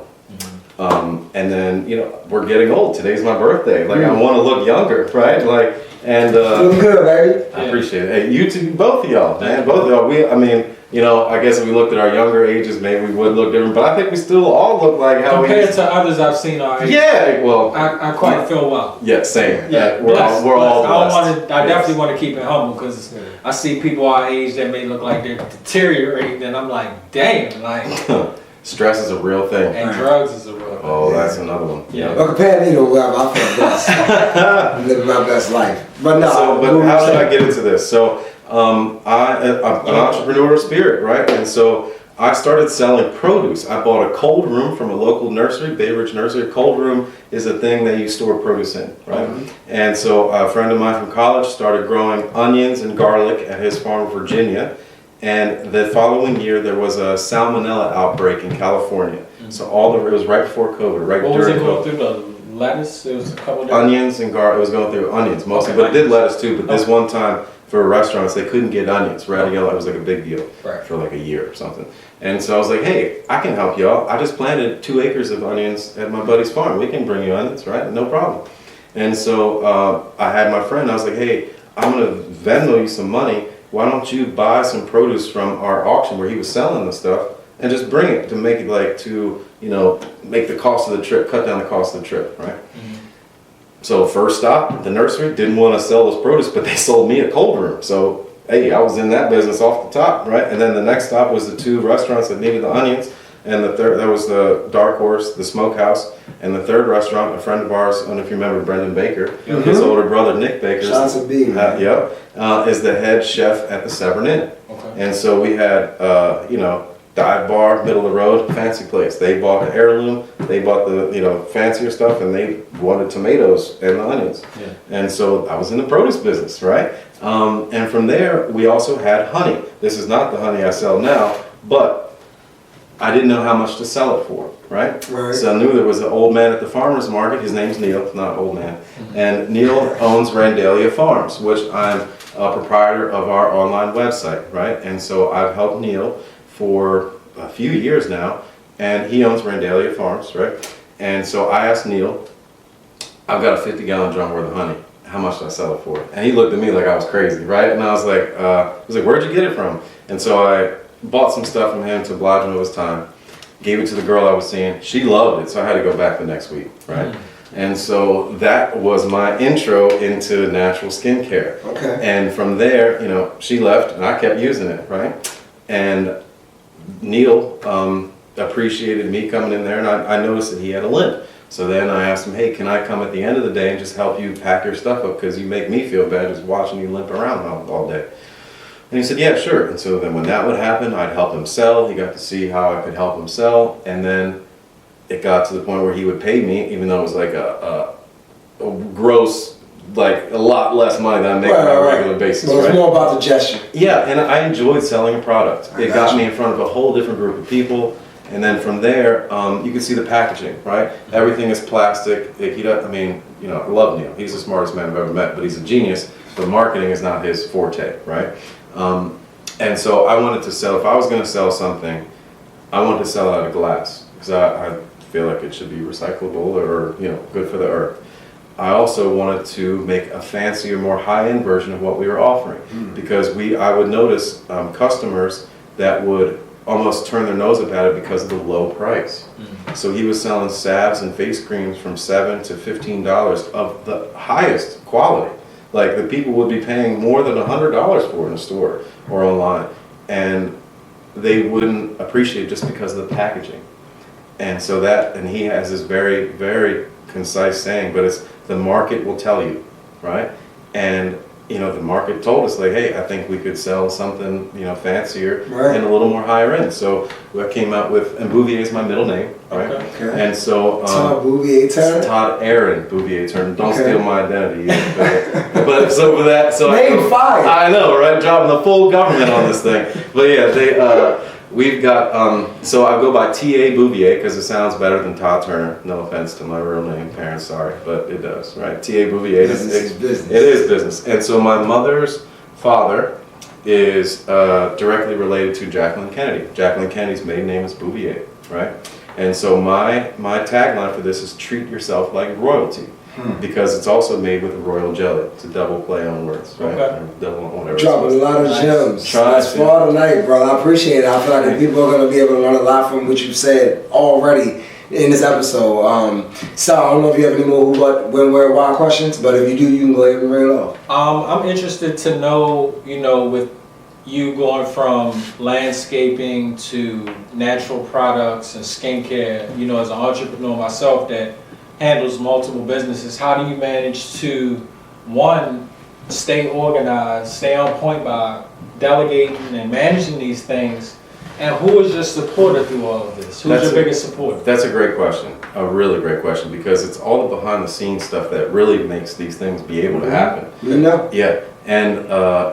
And then, you know, we're getting old. Today's my birthday. Like I want to look younger, right? Like, and look good, baby. I appreciate it. Hey, you two, both of y'all, man, both of y'all. I mean, you know, I guess if we looked at our younger ages, maybe we would look different. But I think we still all look like how compared to others I've seen our age. Yeah, well, I quite feel well. Yeah, same. Yeah, we're all blessed. I definitely want to keep it humble because I see people our age that may look like they're deteriorating, and I'm like, damn, like. Stress is a real thing. And drugs is a real thing. Oh, that's another one. Yeah. But compared to me to whoever, I feel blessed. I'm living my best life. But no. So, but how did I get into this? So, I'm an entrepreneur spirit, right? And so I started selling produce. I bought a cold room from a local nursery, Bay Ridge Nursery. A cold room is a thing that you store produce in, right? And so a friend of mine from college started growing onions and garlic at his farm in Virginia. And the following year, there was a salmonella outbreak in California. So it was right before COVID, right what was during it going COVID. through? The lettuce? It was a couple of Onions and garlic. It was going through onions mostly, but it did lettuce too. But this one time for restaurants, they couldn't get onions. Red yellow, it was like a big deal for like a year or something. And so I was like, hey, I can help y'all. I just planted 2 acres of onions at my buddy's farm. We can bring you onions, right? No problem. And so I had my friend. I was like, hey, I'm gonna Venmo you some money. Why don't you buy some produce from our auction where he was selling the stuff and just bring it to make it like to, you know, make the cost of the trip, cut down the cost of the trip, right? So first stop, the nursery didn't want to sell this produce, but they sold me a cold room. So, hey, I was in that business off the top, right? And then the next stop was the 2 restaurants that needed the onions. And the third, that was the Dark Horse, the Smokehouse. And the third restaurant, a friend of ours, I don't know if you remember Brendan Baker, his older brother Nick Baker, is the head chef at the Severn Inn. And so we had, you know, dive bar, middle of the road, fancy place. They bought the heirloom, they bought the, you know, fancier stuff, and they wanted tomatoes and the onions. And so I was in the produce business, right? And from there, we also had honey. This is not the honey I sell now, but I didn't know how much to sell it for, right? So I knew there was an old man at the farmer's market. His name's Neil, not old man. And Neil owns Randalia Farms, which I'm a proprietor of our online website, right? And so I've helped Neil for a few years now, and he owns Randalia Farms, right? And so I asked Neil, I've got a 50-gallon drum worth of honey. How much do I sell it for? And he looked at me like I was crazy, right? And I was like, where'd you get it from? And so I bought some stuff from him to oblige him with his time, gave it to the girl I was seeing. She loved it, so I had to go back the next week, right? And so that was my intro into natural skincare. And from there, you know, she left and I kept using it, right? And Neil appreciated me coming in there, and I noticed that he had a limp. So then I asked him, hey, can I come at the end of the day and just help you pack your stuff up, because you make me feel bad just watching you limp around all day. And he said, yeah, sure. And so then when that would happen, I'd help him sell. He got to see how I could help him sell. And then it got to the point where he would pay me, even though it was like a gross, like a lot less money than I make on a regular basis. Well, it's more about the gesture. Yeah, and I enjoyed selling a product. It got me in front of a whole different group of people. And then from there, you can see the packaging, right? Everything is plastic. I mean, you know, I love Neil. He's the smartest man I've ever met, but he's a genius. But marketing is not his forte, right? And so I wanted to sell, if I was going to sell something, I wanted to sell it out of glass, because I feel like it should be recyclable or, you know, good for the earth. I also wanted to make a fancier, more high-end version of what we were offering, because I would notice customers that would almost turn their nose up at it because of the low price. So he was selling salves and face creams from $7 to $15 of the highest quality. Like the people would be paying more than $100 for in a store or online, and they wouldn't appreciate it just because of the packaging. And so and he has this very, very concise saying, but it's the market will tell you, right? And you know, the market told us like, hey, I think we could sell something, you know, fancier and a little more higher end. So I came out with, and Bouvier is my middle name, right? Okay. And so Todd Bouvier Turner. Todd Aaron Bouvier Turner. Don't steal my identity. But so for that, so name fire. I know, right? Dropping the full government on this thing. But yeah, we've got, so I go by T.A. Bouvier because it sounds better than Todd Turner. No offense to my real name, parents, sorry, but it does, right? T.A. Bouvier. Business is business. It is business. And so my mother's father is directly related to Jacqueline Kennedy. Jacqueline Kennedy's maiden name is Bouvier, right? And so my tagline for this is treat yourself like royalty. Because it's also made with royal jelly. It's a double play on words, right? Okay. Or double, whatever. Dropping a lot of gems. Trying That's to. for tonight, brother. I appreciate it. I feel like the people are going to be able to learn a lot from what you've said already in this episode. So I don't know if you have any more who, what, when, where, why questions, but if you do, you can go ahead and bring it up. I'm interested to know, you know, with you going from landscaping to natural products and skincare, you know, as an entrepreneur myself that handles multiple businesses, how do you manage to, one, stay organized, stay on point by delegating and managing these things, and who is your supporter through all of this? Who's your biggest supporter? That's a great question, a really great question, because it's all the behind the scenes stuff that really makes these things be able to happen. You know? Yeah, and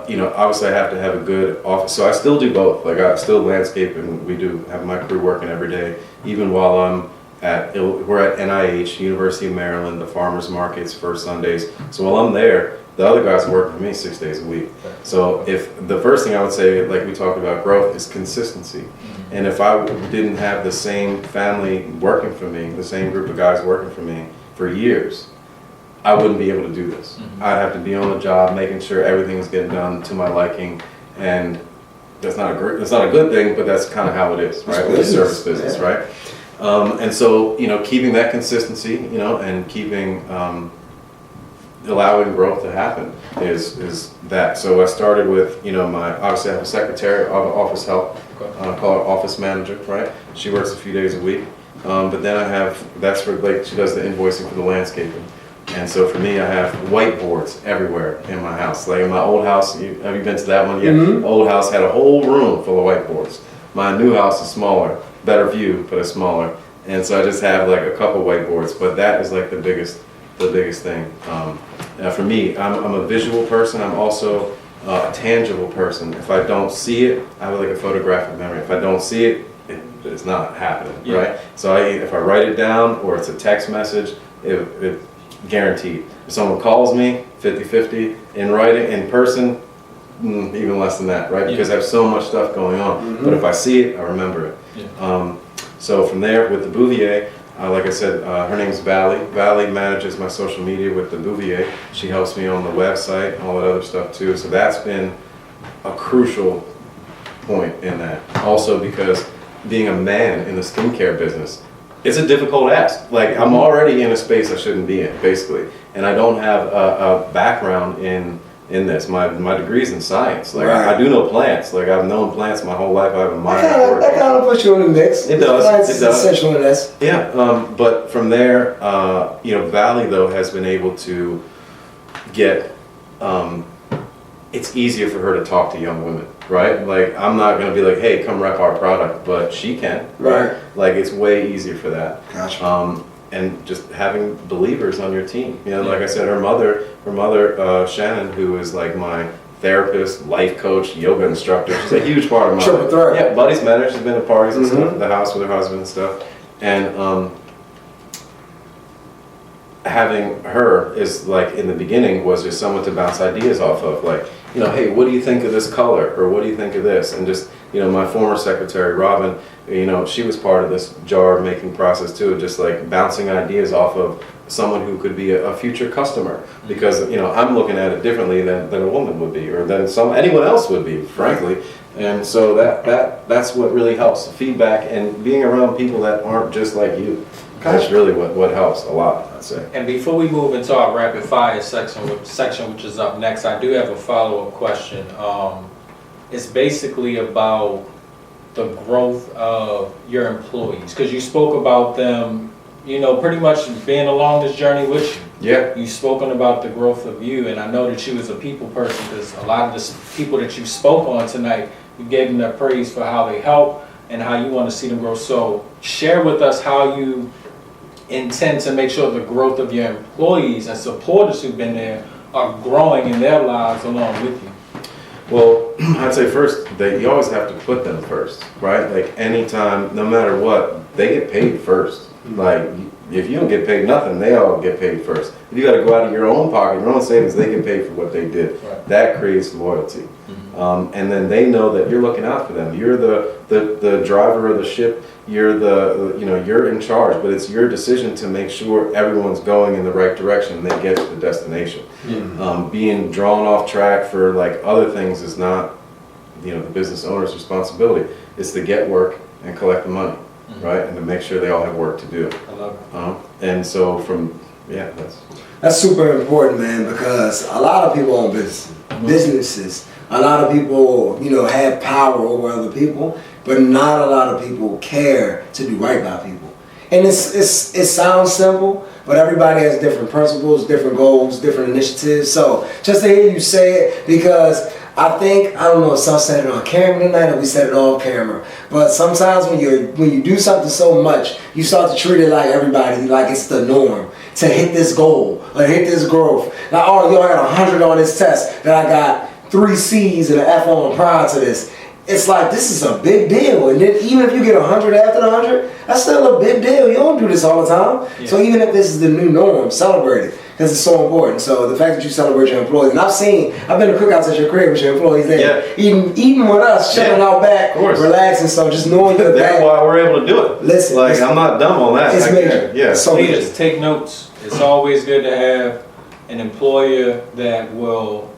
you know, obviously I have to have a good office, so I still do both. Like I still landscape, and we do have my crew working every day, even while we're at NIH, University of Maryland, the farmers markets, first Sundays. So while I'm there, the other guys are working for me 6 days a week. So if the first thing I would say, like we talked about growth, is consistency. And if I didn't have the same family working for me, the same group of guys working for me for years, I wouldn't be able to do this. I'd have to be on the job, making sure everything is getting done to my liking, and that's not a good thing, but that's kind of how it is, right? With a service business, right? And so, you know, keeping that consistency, you know, and keeping, allowing growth to happen is that. So I started with, you know, obviously I have a secretary, office help, call her office manager, right? She works a few days a week. But then that's for, like, she does the invoicing for the landscaping. And so for me, I have whiteboards everywhere in my house. Like in my old house, have you been to that one yet? The old house had a whole room full of whiteboards. My new house is smaller, better view, but it's smaller. And so I just have like a couple whiteboards, but that is like the biggest thing. For me, I'm a visual person. I'm also a tangible person. If I don't see it, I have like a photographic memory. If I don't see it, it's not happening, right? So if I write it down or it's a text message, it guaranteed. If someone calls me, 50-50. In writing, in person, even less than that, right? Because I have so much stuff going on. But if I see it, I remember it. So from there, with the Bouvier, like I said, her name's Valley. Valley manages my social media with the Bouvier. She helps me on the website and all that other stuff too. So that's been a crucial point in that. Also because being a man in the skincare business, it's a difficult ask. Like I'm already in a space I shouldn't be in, basically. And I don't have a background in this. My degree's in science. Like I do know plants. Like I've known plants my whole life. I have a mind. That kind of puts you in the mix. It does. Plants It does. essential in this. Yeah. But from there, you know, Valley though has been able to get. It's easier for her to talk to young women, right? Like I'm not gonna be like, hey, come rep our product, but she can, right? Like it's way easier for that. Gotcha. And just having believers on your team. You know, like I said, her mother, Shannon, who is like my therapist, life coach, yoga instructor. She's a huge part of my Triple threat. Yeah, Buddy's met her. She's been to parties and stuff at the house with her husband and stuff. And having her is like in the beginning was just someone to bounce ideas off of. Like, you know, hey, what do you think of this color? Or what do you think of this? And just, you know, my former secretary, Robin, you know, she was part of this jar making process too, just like bouncing ideas off of someone who could be a future customer. Because, you know, I'm looking at it differently than a woman would be, or than anyone else would be, frankly. And so that's what really helps, feedback and being around people that aren't just like you. That's really what helps a lot, I'd say. And before we move into our rapid fire section, which is up next, I do have a follow-up question. It's basically about the growth of your employees? Because you spoke about them, you know, pretty much being along this journey with you. Yeah. You've spoken about the growth of you, and I know that you as a people person, because a lot of the people that you spoke on tonight, you gave them their praise for how they help and how you want to see them grow. So share with us how you intend to make sure the growth of your employees and supporters who've been there are growing in their lives along with you. Well, I'd say first, you always have to put them first, right? Like anytime, no matter what, they get paid first. Like if you don't get paid nothing, they all get paid first. If you got to go out of your own pocket, your own savings, they get paid for what they did. Right. That creates loyalty. And then they know that you're looking out for them. You're the driver of the ship. You're you're in charge, but it's your decision to make sure everyone's going in the right direction and they get to the destination. Being drawn off track for like other things is not, the business owner's responsibility. It's to get work and collect the money, right? And to make sure they all have work to do. I love it. And so That's super important, man, because a lot of people own businesses. A lot of people, have power over other people, but not a lot of people care to do right by people. And it sounds simple, but everybody has different principles, different goals, different initiatives. So just to hear you say it, because I don't know if some said it on camera tonight or we said it off camera, but sometimes when you do something so much, you start to treat it like everybody, like it's the norm to hit this goal or hit this growth. Like, oh, I got 100 on this test that I got 3 C's and an F on prior to this. It's like, this is a big deal. And then even if you get 100 after the 100, that's still a big deal. You don't do this all the time. Yeah. So even if this is the new norm, celebrate it, because it's so important. So the fact that you celebrate your employees, and I've been to cookouts at your crib with your employees there, eating with us, chilling out back, relaxing. So just knowing that's why we're able to do it. Listen, I'm not dumb on that. It's major. Yeah. So please take notes. It's always good to have an employer that will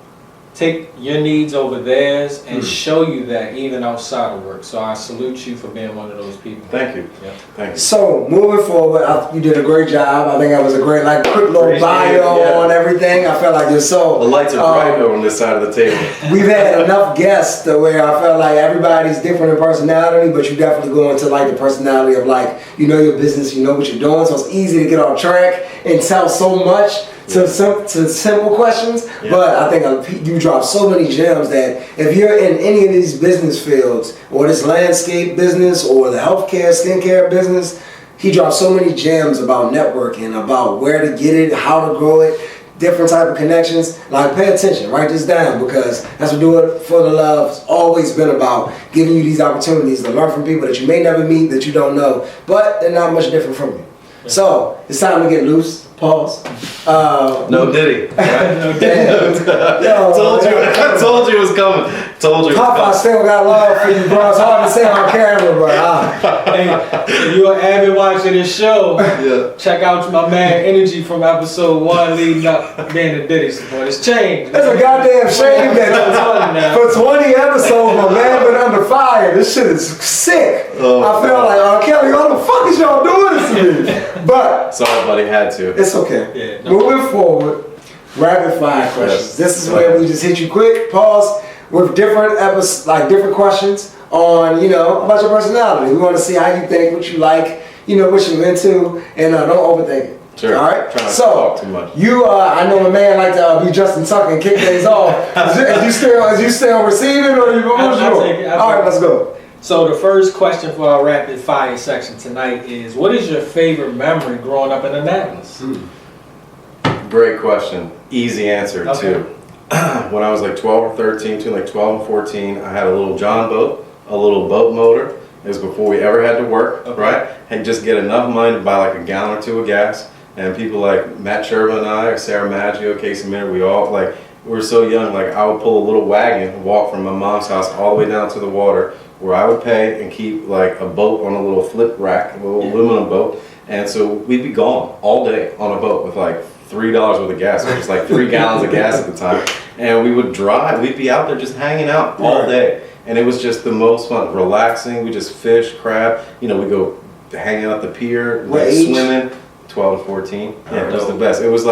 take your needs over theirs and show you that even outside of work. So I salute you for being one of those people. Thank you. Yeah. Thank you. So moving forward, you did a great job. I think that was a great, quick little bio on everything. I felt like you're so. The lights are bright on this side of the table. We've had enough guests to where I felt like everybody's different in personality, but you definitely go into the personality of your business, you know what you're doing. So it's easy to get off track and tell so much to simple questions, but I think you drop so many gems that if you're in any of these business fields, or this landscape business, or the healthcare, skincare business, he drops so many gems about networking, about where to get it, how to grow it, different type of connections. Pay attention, write this down, because that's what Do It For The Love's always been about, giving you these opportunities to learn from people that you may never meet, that you don't know, but they're not much different from you. So it's time to get loose. Pause. No Diddy. Right? No Diddy. I told you it was coming. Papa still got love for you, bro. It's hard to say on camera, but Hey, if you're an avid watcher of this show, check out my man Energy from episode 1 leading up being a Diddy support. It's changed. It's a goddamn shame that for 20 episodes, my man been under fire. This shit is sick. I feel like, Kelly, what the fuck is y'all doing this to me? But sorry, buddy, had to. It's okay. Moving forward, rapid fire questions. This is where we just hit you quick, pause, with different different questions on, about your personality. We want to see how you think, what you like, what you're into, and don't overthink it. Sure. All right. Try not to So talk too much. I know a man like to be Justin Tucker and kick things off. Is you still receiving, or you? I'll take it. All right, let's go. So the first question for our rapid fire section tonight is, what is your favorite memory growing up in Annapolis? Great question. Easy answer too. When I was 12 or 13, between 12 and 14, I had a little John boat, a little boat motor. It was before we ever had to work, right? And just get enough money to buy a gallon or two of gas. And people like Matt Sherba and I, or Sarah Maggio, Casey Minter, we all we were so young. I would pull a little wagon and walk from my mom's house all the way down to the water, where I would pay and keep a boat on a little flip rack, a little aluminum boat. And so we'd be gone all day on a boat with $3 worth of gas, which was 3 gallons of gas at the time. And we would drive, we'd be out there just hanging out all day. And it was just the most fun, relaxing. We just fish, crab, we go hanging out the pier, swimming. 12 to 14. Yeah, it was the best. It was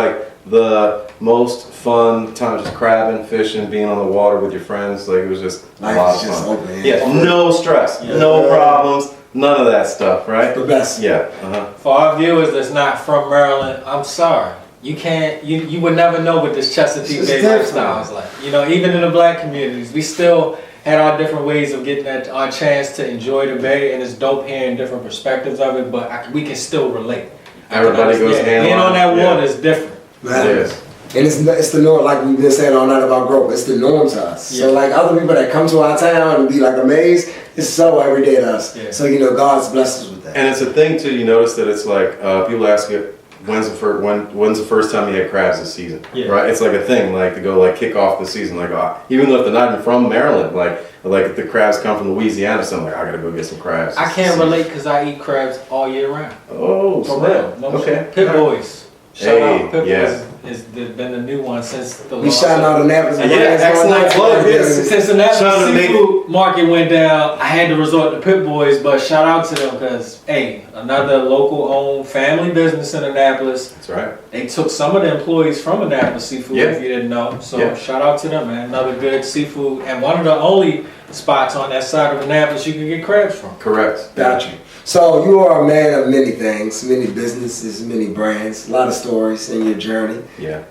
the most fun time, just crabbing, fishing, being on the water with your friends. Like, it was just a lot of fun. Open, yeah, no stress, no problems, none of that stuff, right? The best. Yeah. For our viewers that's not from Maryland, I'm sorry. You can't, you would never know what this Chesapeake Bay lifestyle is like. You know, even in the black communities, we still had our different ways of getting our chance to enjoy the Bay, and it's dope hearing different perspectives of it, but we can still relate. Everybody goes hand being on that yeah. water is different. Man. It is. And it's the norm, like we've been saying all night about growth. It's the norm to us. Yeah. So like other people that come to our town and be like amazed, it's so everyday to us. Yeah. So God's blessed us with that. And it's a thing too. You notice that it's like people ask you, when's the first time you had crabs this season? Yeah. Right. It's like a thing, like to go like kick off the season. Like even though if they're not even from Maryland, like if the crabs come from Louisiana, so I'm like, I gotta go get some crabs. I can't relate because I eat crabs all year round. Oh, For snap. real. No Okay. shit. Pit Boys. Shout out. Pit yeah. Boys has been the new one since the We shouting out Annapolis. Yeah, excellent plug. Yes. Since the Shout out National to Seafood Market went down, I had to resort to Pit Boys, but shout out to them because, hey, another local owned family business in Annapolis. That's right. They took some of the employees from Annapolis Seafood, Yeah. if you didn't know. So Yeah. shout out to them, man. Another good seafood, and one of the only spots on that side of Annapolis you can get crabs from. Correct. Got you. So you are a man of many things, many businesses, many brands, a lot of stories in your journey. Yeah.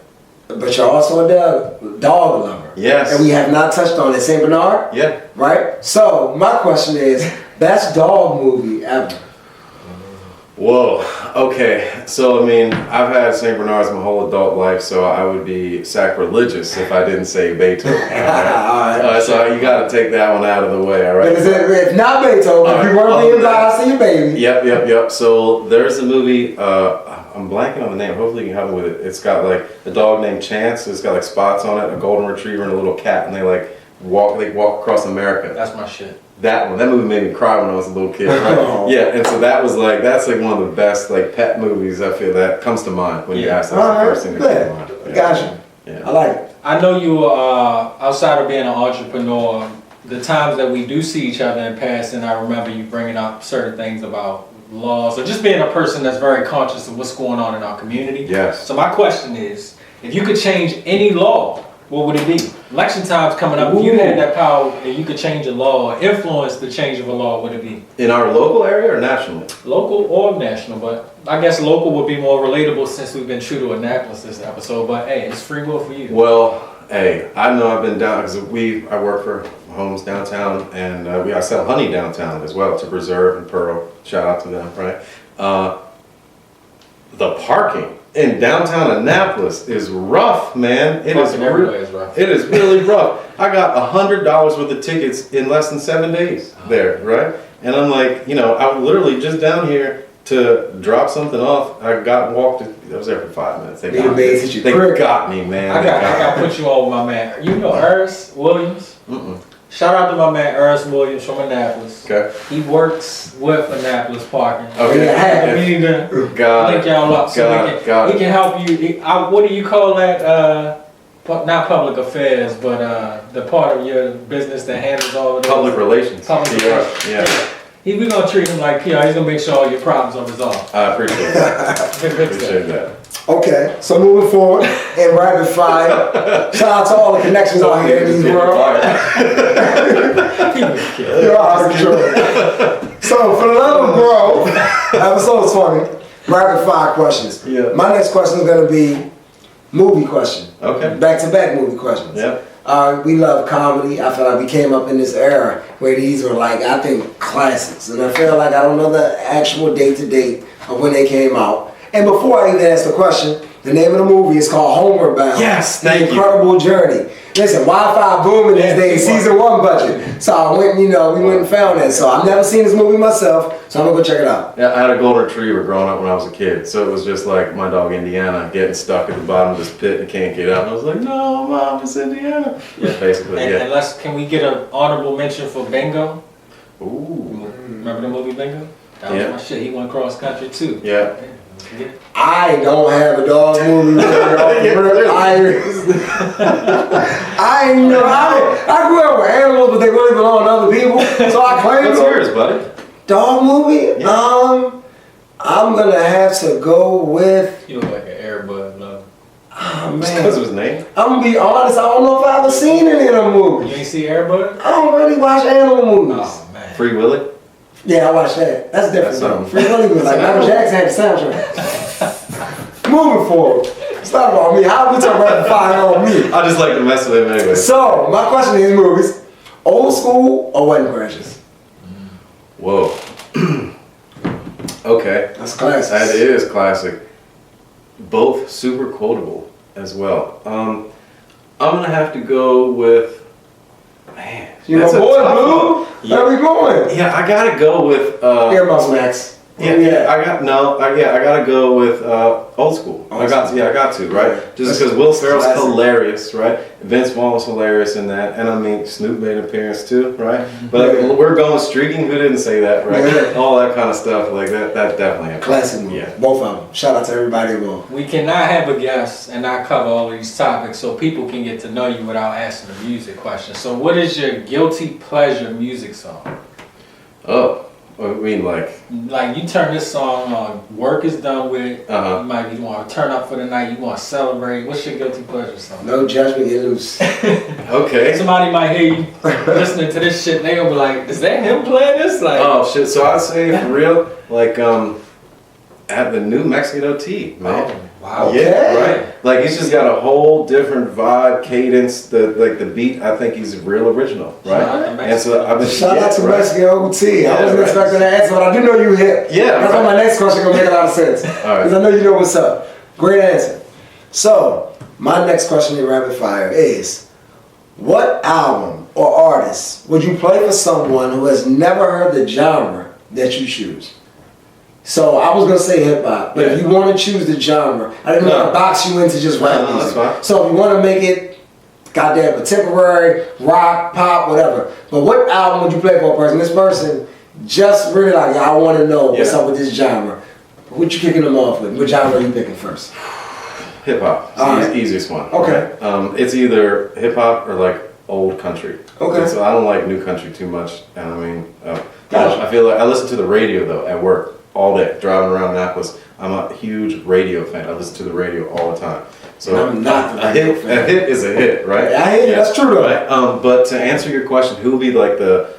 But you're also a dog lover. Yes. And we have not touched on it. St. Bernard, Yeah. right? So my question is, best dog movie ever? Whoa. Okay. So I mean, I've had St. Bernards my whole adult life, so I would be sacrilegious if I didn't say Beethoven. All right? All right. So you got to take that one out of the way. All right. Because if not Beethoven, if you weren't being biased to your baby. Yep. So there's a movie. I'm blanking on the name. Hopefully you can help me with it. It's got like a dog named Chance. It's got like spots on it, a golden retriever and a little cat, and they walk across America. That's my shit. That movie made me cry when I was a little kid, right? Oh. Yeah, and so that's like one of the best like pet movies I feel that comes to mind when you Yeah. ask. That's the first thing that comes to mind. Yeah. Gotcha. Yeah. I like it. I know you outside of being an entrepreneur, the times that we do see each other in passing, I remember you bringing up certain things about laws or just being a person that's very conscious of what's going on in our community. Yes. So my question is, if you could change any law, what would it be? Election time's coming up. If you had that power and you could change a law or influence the change of a law, what would it be? In our local area or nationally? Local or national, but I guess local would be more relatable since we've been true to Annapolis this episode, but hey, it's free will for you. Well, hey, I know I've been down because I work for homes downtown, and I sell honey downtown as well to Preserve and Pearl. Shout out to them, right? The parking in downtown Annapolis is rough, man. Parking everywhere is rough. It is really rough. I got $100 worth of tickets in less than 7 days there, right? And I'm like, I'm literally just down here to drop something off. I was there for 5 minutes. They got me, man. I got to put you on with my man. You know Ernest Williams? Mm-mm. Shout out to my man Ernest Williams from Annapolis. Okay. He works with Annapolis Parking. Okay. We need to Got link y'all up so we can help you. What do you call that? Not public affairs, but the part of your business that handles all of this. Public relations. Yeah. We're going to treat him like PR. He's going to make sure all your problems are resolved. I appreciate that. Appreciate that. Okay, so moving forward in rapid fire, shout out to all the connections out here in this world. You're out of control. So for the love of growth, episode 20, rapid fire questions. Yeah. My next question is going to be movie question. Okay. Back-to-back movie questions. Yeah. We love comedy. I feel like we came up in this era where these were like, I think, classics. And I feel like I don't know the actual date of when they came out. And before I even ask the question, the name of the movie is called Homeward Bound. Yes, The thank you. Incredible Journey. Listen, Wi-Fi booming these days, season 1 budget. So I went, we went and found that. So I've never seen this movie myself, so I'm gonna go check it out. Yeah, I had a golden retriever growing up when I was a kid, so it was just like my dog Indiana getting stuck at the bottom of this pit and can't get out. And I was like, no, Mom, it's Indiana. Yeah, basically, And can we get an honorable mention for Bingo? Ooh. Remember the movie Bingo? That was my shit. He went cross country too. Yeah. I don't have a dog movie. I grew up with animals, but they really belong to other people, so I claim What's them. yours, buddy? Dog movie? Yeah. I'm gonna have to go with. You look like an Airbud, love. Oh Because of man. his name? I'm gonna be honest, I don't know if I ever seen any of them You movies. ain't see Airbud? I don't really watch animal movies. Oh man. Free Willy? Yeah, I watched that. That's different That's though. something. Free Willy was like Michael Jackson had the soundtrack. Moving forward. It's not about me. How we talk rapid fire on me? I just like to mess with him anyway. So, my question is movies. Old school or Wedding Crashers? Whoa. Okay. That's classic. That is classic. Both super quotable as well. I'm gonna have to go with, man. You that's my a boy, tough Blue? one. Where we going? Yeah, I gotta go with. Earmuffs, Max. Yeah, I gotta go with old school. I got to, right? Just because Will Ferrell's classic. hilarious, right? Vince Vaughn was hilarious in that, and I mean Snoop made an appearance too, right? But we're going streaking. Who didn't say that, right? Yeah. All that kind of stuff like that. That definitely happened. Classic movie. Yeah. Both of them. Shout out to everybody involved. We cannot have a guest and not cover all of these topics so people can get to know you without asking the music question. So what is your guilty pleasure music song? Oh, I mean like. Like you turn this song on, work is done with, Uh-huh. you might want to turn up for the night, you want to celebrate. What's your guilty pleasure song? No judgment, get loose. Okay. Somebody might hear you listening to this shit and they gonna be like, is that him playing this? Like, Oh shit! So I'd say for real, like at the new Mexican OT, man. oh, wow. Okay. Yeah, right. Like he's just got a whole different vibe, cadence. The beat. I think he's real original, right? Shout out to And so I've been Shout out to right. Mexican OT. I Yeah, wasn't right. expecting that answer, but I do know you hip. Yeah, That's why right. my next question gonna make a lot of sense. All right. Because I know you know what's up. Great answer. So, my next question in rapid fire is, what album or artist would you play for someone who has never heard the genre that you choose? So I was gonna say hip hop, but if you want to choose the genre, I didn't want to box you into just rap No, music. that's fine. So if you want to make it, goddamn contemporary, rock, pop, whatever. But what album would you play for a person? This person just really like, I want to know what's Yeah. up with this genre. What you kicking them off with? What genre are you picking first? Hip hop. It's All the right. easiest one. Okay. It's either hip hop or like old country. Okay. And so I don't like new country too much, and I mean, Gotcha. I feel like I listen to the radio though at work all day, driving around Annapolis. I'm a huge radio fan. I listen to the radio all the time. So I'm not the a radio hit, fan. a hit is a hit, right? I hear you. That's true though. Right. But to answer your question, who would be like the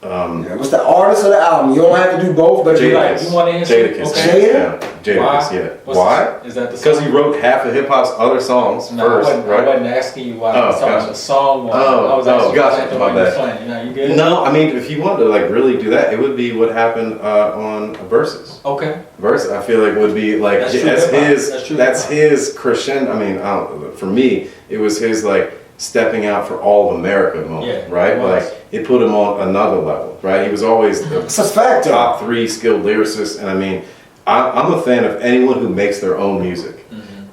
Yeah, what's the artist or the album? You don't have to do both, but if you like. you want to answer? Jadakiss. Okay. Jada? Yeah, Jadakiss, Why? yeah. What's Why? Is that the Because song? he wrote half of hip hop's other songs No, first, I right? wasn't asking you why. I was Oh, talking gotcha. about the song. Oh, I was oh, asking gotcha. you the My one you're bad. playing. You know, you good? No, I mean, if you wanted to like really do that, it would be what happened on Versus. Okay. Versus, I feel like would be like That's true that's hip-hop. his That's true that's hip-hop. his crescendo. I mean, for me, it was his like stepping out for all of America moment, Yeah, right? it was. Like it put him on another level, right? He was always the It's a fact though. top 3 skilled lyricist, and I mean, I'm a fan of anyone who makes their own music.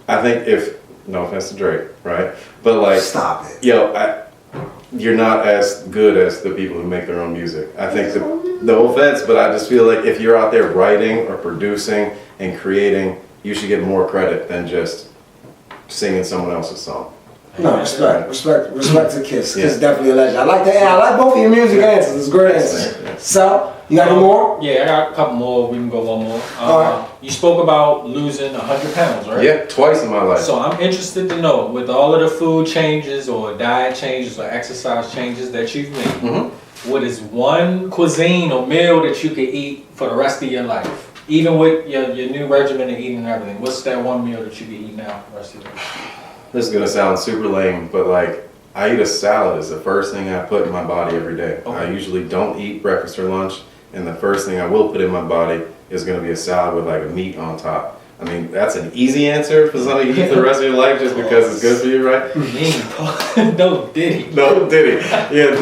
I think if no offense to Drake, right? But like, Stop it. you're not as good as the people who make their own music. I think no offense, but I just feel like if you're out there writing or producing and creating, you should get more credit than just singing someone else's song. No, respect to Kiss. Yeah. Kiss definitely a legend. I like that. I like both of your music answers. It's great answers. Yeah. So, you got any more? Yeah, I got a couple more. We can go one more. All right. You spoke about losing 100 pounds, right? Yeah, twice in my life. So I'm interested to know, with all of the food changes or diet changes or exercise changes that you've made, Mhm. what is one cuisine or meal that you could eat for the rest of your life? Even with your new regimen and eating and everything, what's that one meal that you can eat now for the rest of your life? This is gonna sound super lame, but like I eat a salad is the first thing I put in my body every day. Okay. I usually don't eat breakfast or lunch, and the first thing I will put in my body is gonna be a salad with like a meat on top. I mean, that's an easy answer for something you eat for the rest of your life just because it's good for you, right? Mean, no Diddy. No, did he? Yeah.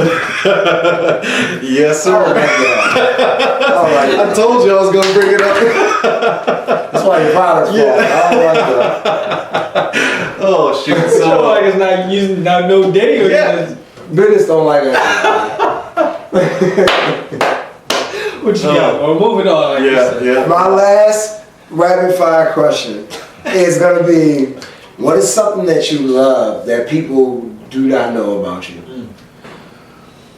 Yes, sir. All right. I told you I was gonna bring it up. That's why your product's fall. Yeah. I don't like that. Oh shoot! So So like it's not using not no Diddy or Yeah. just, Business don't like that. what you got? Or moving on. Like you yeah, said. yeah. My last rapid fire question is gonna be, what is something that you love that people do not know about you?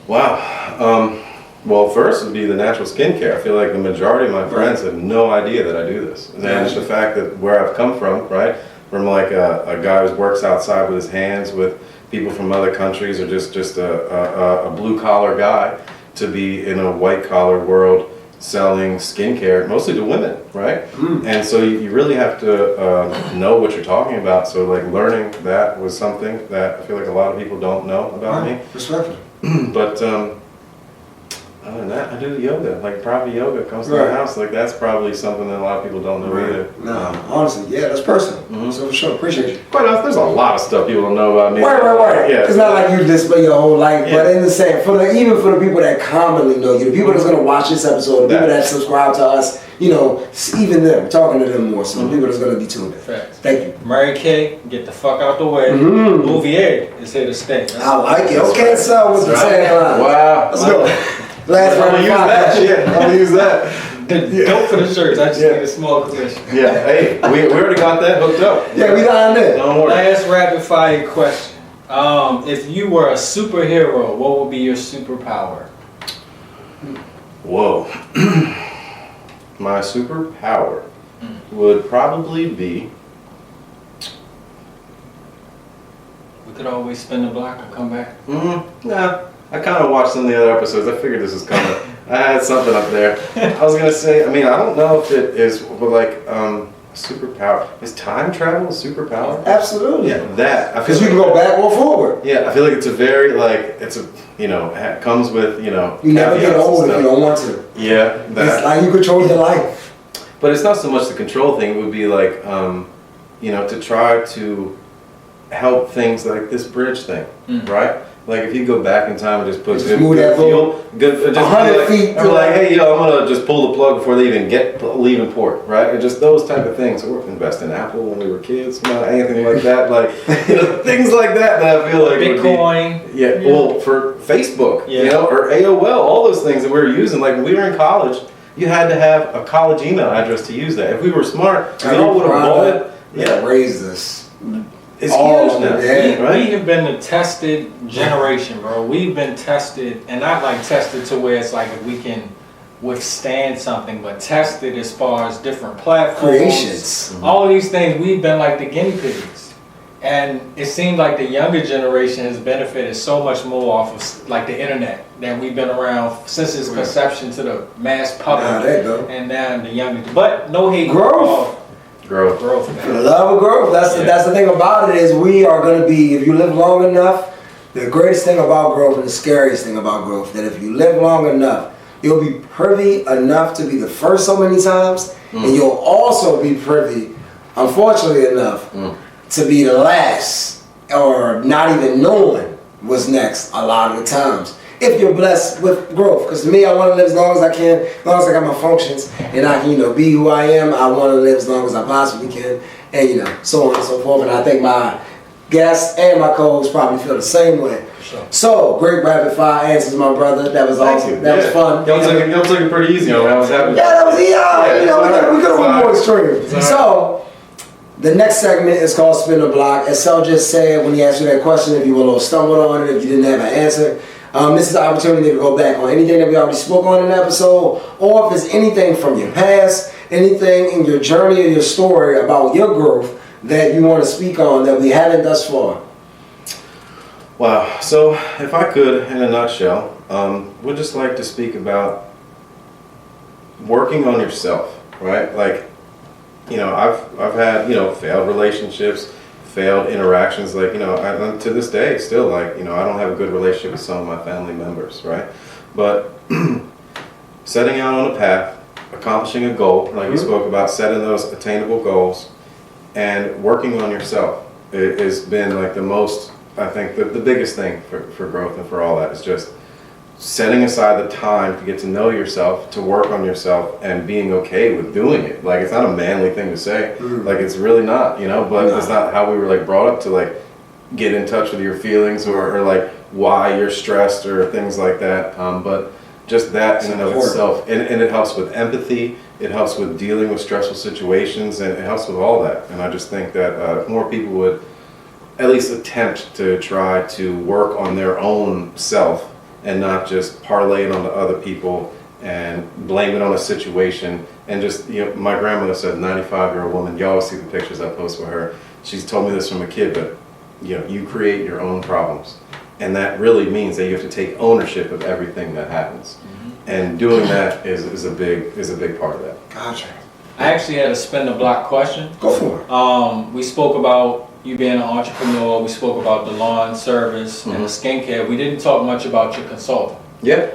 Wow. Well, first would be the natural skincare. I feel like the majority of my friends have no idea that I do this. And then it's the fact that where I've come from, right? from like a guy who works outside with his hands with people from other countries, or just a blue collar guy, to be in a white collar world selling skincare, mostly to women, right? And so you really have to know what you're talking about. So like learning that was something that I feel like a lot of people don't know about me. Respectful. But other than that, I do yoga, like private yoga comes to the house. Like that's probably something that a lot of people don't know either. No, honestly, yeah, that's personal. So for sure, appreciate you. Quite honestly, there's a lot of stuff people don't know about me. Right. Yeah. It's not like you display your whole life, but in the same, even for the people that commonly know you, the people that's gonna watch this episode, the people that subscribe to us, you know, even them, talking to them more. So the people that's gonna be tuned in. Facts. Thank you. Mary Kay, get the fuck out the way. Bouvier is here to stay. I like it. Okay, so with the tagline. Wow. Let's go. Last I'm round. gonna use that shit. I'm gonna use that. Go for the shirts. I just need a small commission. Yeah. Hey, we already got that hooked up. Yeah, we got it. Don't worry. Last rapid fire question. If you were a superhero, what would be your superpower? Whoa. My superpower would probably be. We could always spin the block and come back. Nah. I kind of watched some of the other episodes. I figured this was coming. I had something up there. I was gonna say. I mean, I don't know if it is, but like superpower. Is time travel a superpower? Absolutely. Yeah, that. Because you can go back or forward. Yeah, I feel like it's a very it's a it comes with You never get old if you don't want to. Yeah, that. It's like you control your life. But it's not so much the control thing. It would be like to try to help things like this bridge thing, right? Like if you go back in time and just put good fuel, just 100 feet. I'm like, hey, I'm gonna just pull the plug before they even get leaving port, right? And just those type of things. Or invest in Apple when we were kids, anything like that, like things like that I feel like Bitcoin. Well, for Facebook, or AOL, all those things that we were using. Like when we were in college, you had to have a college email address to use that. If we were smart, we all would have bought it. Yeah, raised us. It's huge now. We have been the tested generation, bro. We've been tested, and not like tested to where it's like if we can withstand something, but tested as far as different platforms, creations, all of these things. We've been like the guinea pigs, and it seems like the younger generation has benefited so much more off of like the internet that we've been around since its conception to the mass public, and now the younger. But no hate, growth. Growth, man. For the love of growth. That's the thing about it is we are going to be, if you live long enough, the greatest thing about growth and the scariest thing about growth, that if you live long enough, you'll be privy enough to be the first so many times, and you'll also be privy, unfortunately enough, to be the last, or not even knowing what's next a lot of the times. If you're blessed with growth, because to me, I want to live as long as I can, as long as I got my functions, and I can, be who I am. I want to live as long as I possibly can, and so on and so forth. And I think my guests and my co-hosts probably feel the same way. Sure. So great rapid fire answers, my brother. That was awesome. That was fun. Y'all took it pretty easy on me. I was happy. Yeah, that was we could have went more extreme. So the next segment is called Spin the Block. As Cell just said when he asked you that question, if you were a little stumbled on it, if you didn't have an answer. This is an opportunity to go back on anything that we already spoke on in the episode, or if it's anything from your past, anything in your journey or your story about your growth that you want to speak on that we haven't thus far. Wow. So if I could, in a nutshell, would just like to speak about working on yourself, right? Like, I've had, failed relationships, failed interactions, like, to this day still, like, I don't have a good relationship with some of my family members, right? But setting out on a path, accomplishing a goal, like you spoke about, setting those attainable goals, and working on yourself, it has been like the most, I think, the biggest thing for growth and for all that is just setting aside the time to get to know yourself, to work on yourself, and being okay with doing it. Like, it's not a manly thing to say. Like, it's really not, but it's not how we were like brought up to like get in touch with your feelings or like why you're stressed or things like that. But just that in and of itself, and it helps with empathy. It helps with dealing with stressful situations, and it helps with all that. And I just think that if more people would at least attempt to try to work on their own self and not just parlay it onto other people and blame it on a situation. And just, my grandmother said, 95-year-old woman, you always see the pictures I post with her. She's told me this from a kid, but you create your own problems. And that really means that you have to take ownership of everything that happens. And doing that is a big part of that. Gotcha. I actually had a spin the block question. Go for it. We spoke about you being an entrepreneur. We spoke about the lawn service and the skincare. We didn't talk much about your consulting. Yeah.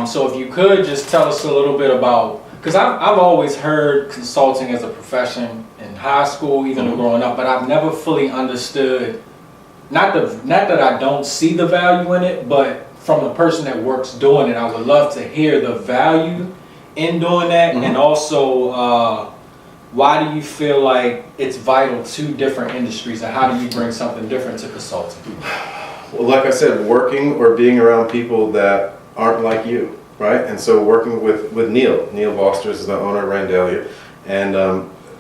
So if you could just tell us a little bit about, because I've always heard consulting as a profession in high school, even growing up, but I've never fully understood, not that I don't see the value in it, but from the person that works doing it, I would love to hear the value in doing that, and also why do you feel like it's vital to different industries, and how do you bring something different to consulting? Well, like I said, working or being around people that aren't like you, right? And so working with Neil Vosters is the owner of Randalia, and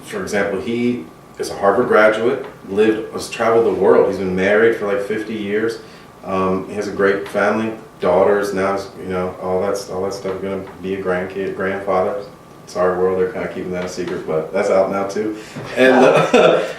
for example, he is a Harvard graduate, has traveled the world. He's been married for like 50 years. He has a great family, daughters. Now, all that stuff. Going to be a grandfather. Sorry, world, they're kind of keeping that a secret, but that's out now too. And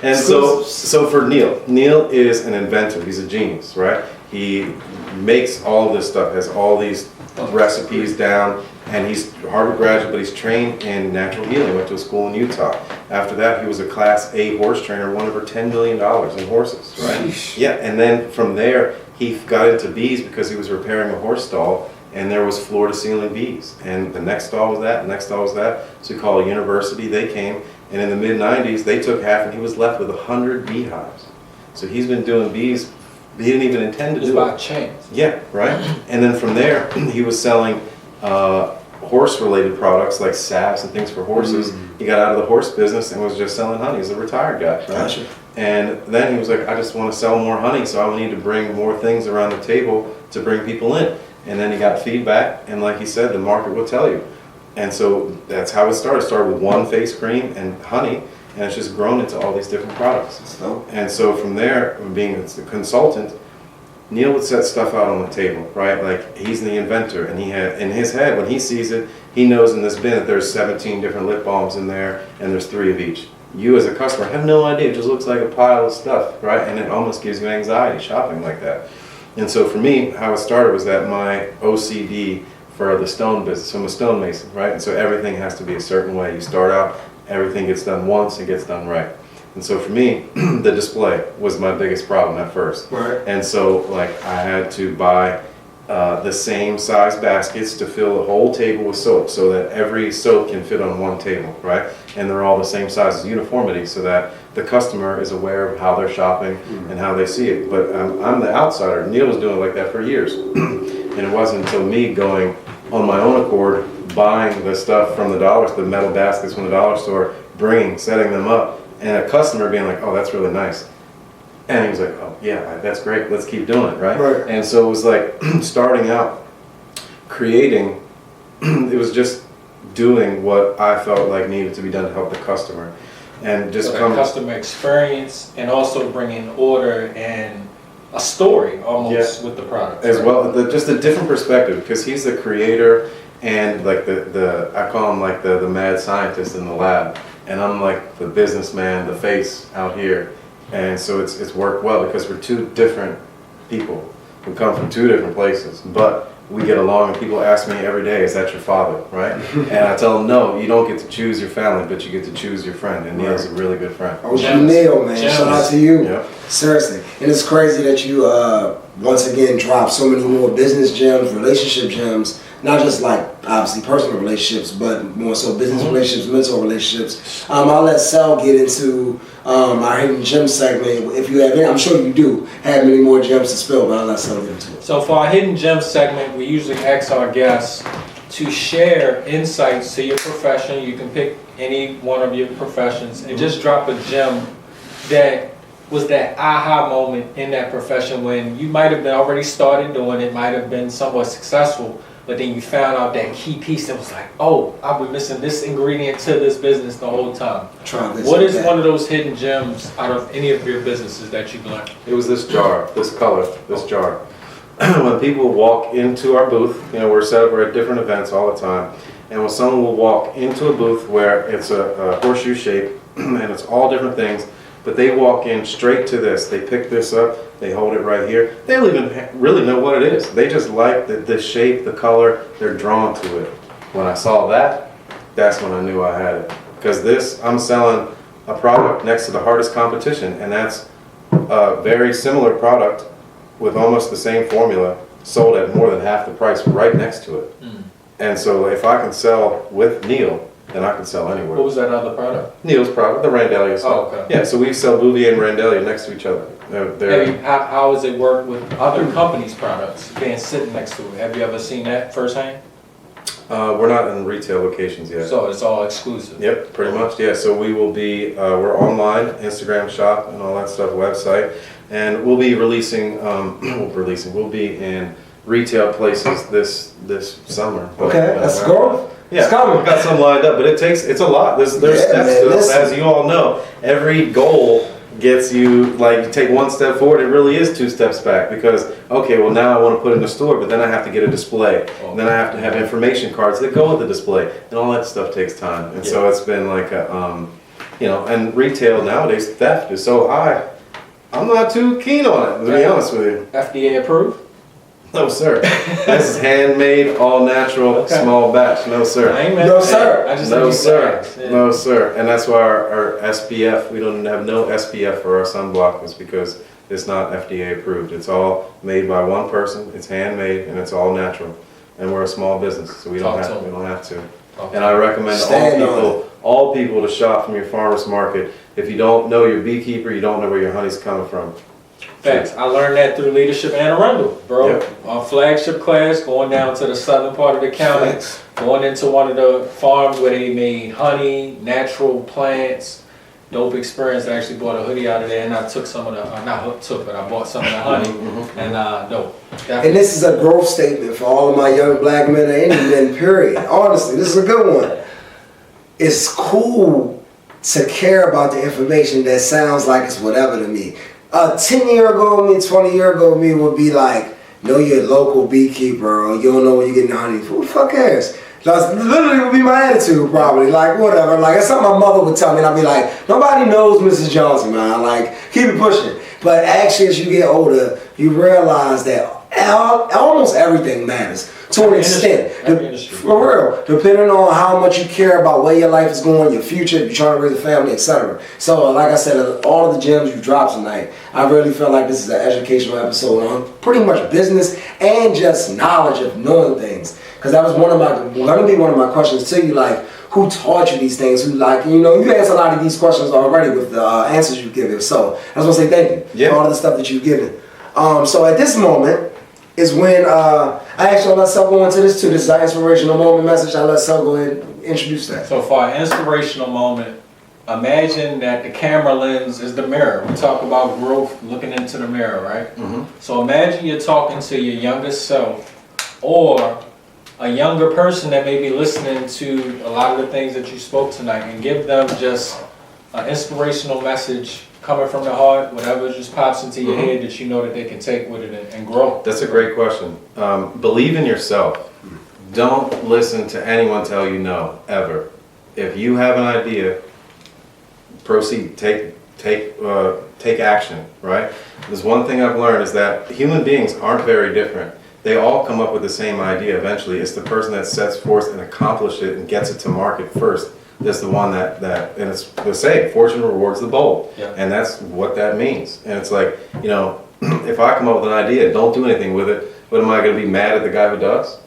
and so for Neil is an inventor. He's a genius, right? He makes all this stuff, has all these recipes down, and he's a Harvard graduate, but he's trained in natural healing. Went to a school in Utah. After that, he was a Class A horse trainer, won over $10 million in horses, right? Sheesh. Yeah, and then from there, he got into bees because he was repairing a horse stall, and there was floor-to-ceiling bees. And the next stall was that, the next stall was that. So he called a university, they came, and in the mid-90s, they took half, and he was left with 100 beehives. So he's been doing bees, he didn't even intend to do it. Just by chance. Yeah, right? And then from there, he was selling horse-related products like salves and things for horses. He got out of the horse business and was just selling honey. He's a retired guy, right? Gotcha. And then he was like, I just want to sell more honey, so I need to bring more things around the table to bring people in. And then he got feedback, and like he said, the market will tell you. And so that's how it started. It started with one face cream and honey, and it's just grown into all these different products. And so from there, being a consultant, Neil would set stuff out on the table, right? Like, he's the inventor, and he had, in his head, when he sees it, he knows in this bin that there's 17 different lip balms in there, and there's 3 of each. You as a customer have no idea. It just looks like a pile of stuff, right? And it almost gives you anxiety shopping like that. And so for me, how it started was that my OCD for the stone business, I'm a stonemason, right? And so everything has to be a certain way. You start out, everything gets done once, it gets done right. And so for me, the display was my biggest problem at first. Right. And so like I had to buy the same size baskets to fill the whole table with soap so that every soap can fit on one table, right? And they're all the same size, uniformity, so that the customer is aware of how they're shopping and how they see it. But I'm the outsider. Neil was doing it like that for years. And it wasn't until me going on my own accord, buying the stuff from the the metal baskets from the dollar store, setting them up, and a customer being like, oh, that's really nice. And he was like, oh, yeah, that's great. Let's keep doing it, right? And so it was like starting out, creating, it was just doing what I felt like needed to be done to help the customer. And just so customer experience, and also bringing order and a story almost with the product. As well, just a different perspective, because he's the creator and like I call him like the mad scientist in the lab. And I'm like the businessman, the face out here. And so it's worked well because we're 2 different people who come from 2 different places, but we get along, and people ask me every day, is that your father, right? And I tell them, no, you don't get to choose your family, but you get to choose your friend, and Neil's a really good friend. Oh, Neil, man, shout out to you. Yep. Seriously. And it's crazy that you once again drop so many more business gems, relationship gems, not just like obviously personal relationships, but more so business relationships, mental relationships. I'll let Cell get into our hidden gem segment. If you have any, I'm sure you do have many more gems to spill, but I'll let Cell get into it. So for our hidden gem segment, we usually ask our guests to share insights to your profession. You can pick any one of your professions and just drop a gem that was that aha moment in that profession when you might have been already started doing it, might have been somewhat successful, but then you found out that key piece that was like, oh, I've been missing this ingredient to this business the whole time. What is one of those hidden gems out of any of your businesses that you've learned? It was this jar, this color, this jar. When people walk into our booth, we're set up, we're at different events all the time, And when someone will walk into a booth where it's a horseshoe shape and it's all different things, but they walk in straight to this. They pick this up, they hold it right here. They don't even really know what it is. They just like the shape, the color, they're drawn to it. When I saw that, that's when I knew I had it. Because this, I'm selling a product next to the hardest competition, and that's a very similar product with almost the same formula, sold at more than half the price right next to it. And so if I can sell with Neil, then I can sell anywhere. What was that other product? Neil's product, the Randalia stuff. Oh, okay. Yeah, so we sell Bouvier and Randalia next to each other. How has it worked with other companies' products being sitting next to it? Have you ever seen that firsthand? We're not in retail locations yet. So it's all exclusive? Yep, pretty much, yeah. So we will be, we're online, Instagram shop and all that stuff, website. And we'll be releasing, we'll be in retail places this summer. But, Okay, let's go. Yeah, It's coming. we've got some lined up, but it's a lot. There's Yeah, steps man, to it. listen. As you all know, every goal gets you, like, you take one step forward, it really is 2 steps back, because, okay, well, now I want to put it in the store, but then I have to get a display, and then I have to have information cards that go with the display, and all that stuff takes time. And so it's been like a, you know, and retail nowadays, theft is so high, I'm not too keen on it, to be honest with you. FDA approved? No, sir. This is handmade, all natural, Okay. small batch. No, sir. I ain't mad No, at that. sir. I just No, need sir. facts. Yeah. No, sir. And that's why our SPF, we don't have no SPF for our sunblock, is because it's not FDA approved. It's all made by one person, it's handmade, and it's all natural. And we're a small business, so we don't have to. Okay. And I recommend Stand on all people to shop from your farmer's market. If you don't know your beekeeper, you don't know where your honey's coming from. Facts. I learned that through Leadership Anne Arundel, bro. Yep. Our flagship class, going down to the southern part of the county, Facts. going into one of the farms where they made honey, natural plants. Dope experience. I actually bought a hoodie out of there, and I took some of the, but I bought some of the honey, and dope. And this is a growth statement for all of my young black men and any men, period. Honestly, this is a good one. It's cool to care about the information that sounds like it's whatever to me. 10-year ago me, 20-year ago me would be like, know your local beekeeper, or you don't know where you're getting the honey. Who the fuck cares? That's literally would be my attitude probably. Like, whatever. Like, that's something my mother would tell me, and I'd be like, nobody knows Mrs. Johnson, man. Like, keep it pushing. But actually, as you get older, you realize that almost everything matters to an extent. For real, depending on how much you care about where your life is going, your future, if you're trying to raise a family, etc. So, like I said, all of the gems you dropped tonight, I really feel like this is an educational episode on pretty much business and just knowledge of knowing things. Because that was gonna be one of my questions to you, like, who taught you these things? Who, like, you know, you answered a lot of these questions already with the answers you've given. So I just want to say thank you for all of the stuff that you've given. So at this moment is when I actually let Cell go into this too. This is our inspirational moment message. I let Cell go ahead and introduce that. So for our inspirational moment, imagine that the camera lens is the mirror. We talk about growth, looking into the mirror, right? Mm-hmm. So imagine you're talking to your younger self, or a younger person that may be listening to a lot of the things that you spoke tonight, and give them just an inspirational message coming from the heart, whatever just pops into your head that you know that they can take with it and grow. That's a great question. Believe in yourself. Don't listen to anyone tell you no, ever. If you have an idea, proceed, take action, right? There's one thing I've learned is that human beings aren't very different. They all come up with the same idea eventually. It's the person that sets forth and accomplishes it and gets it to market first. That's the one that and it's the same, fortune rewards the bold. Yeah. And that's what that means. And it's like, you know, if I come up with an idea, don't do anything with it, what am I going to be mad at the guy who does?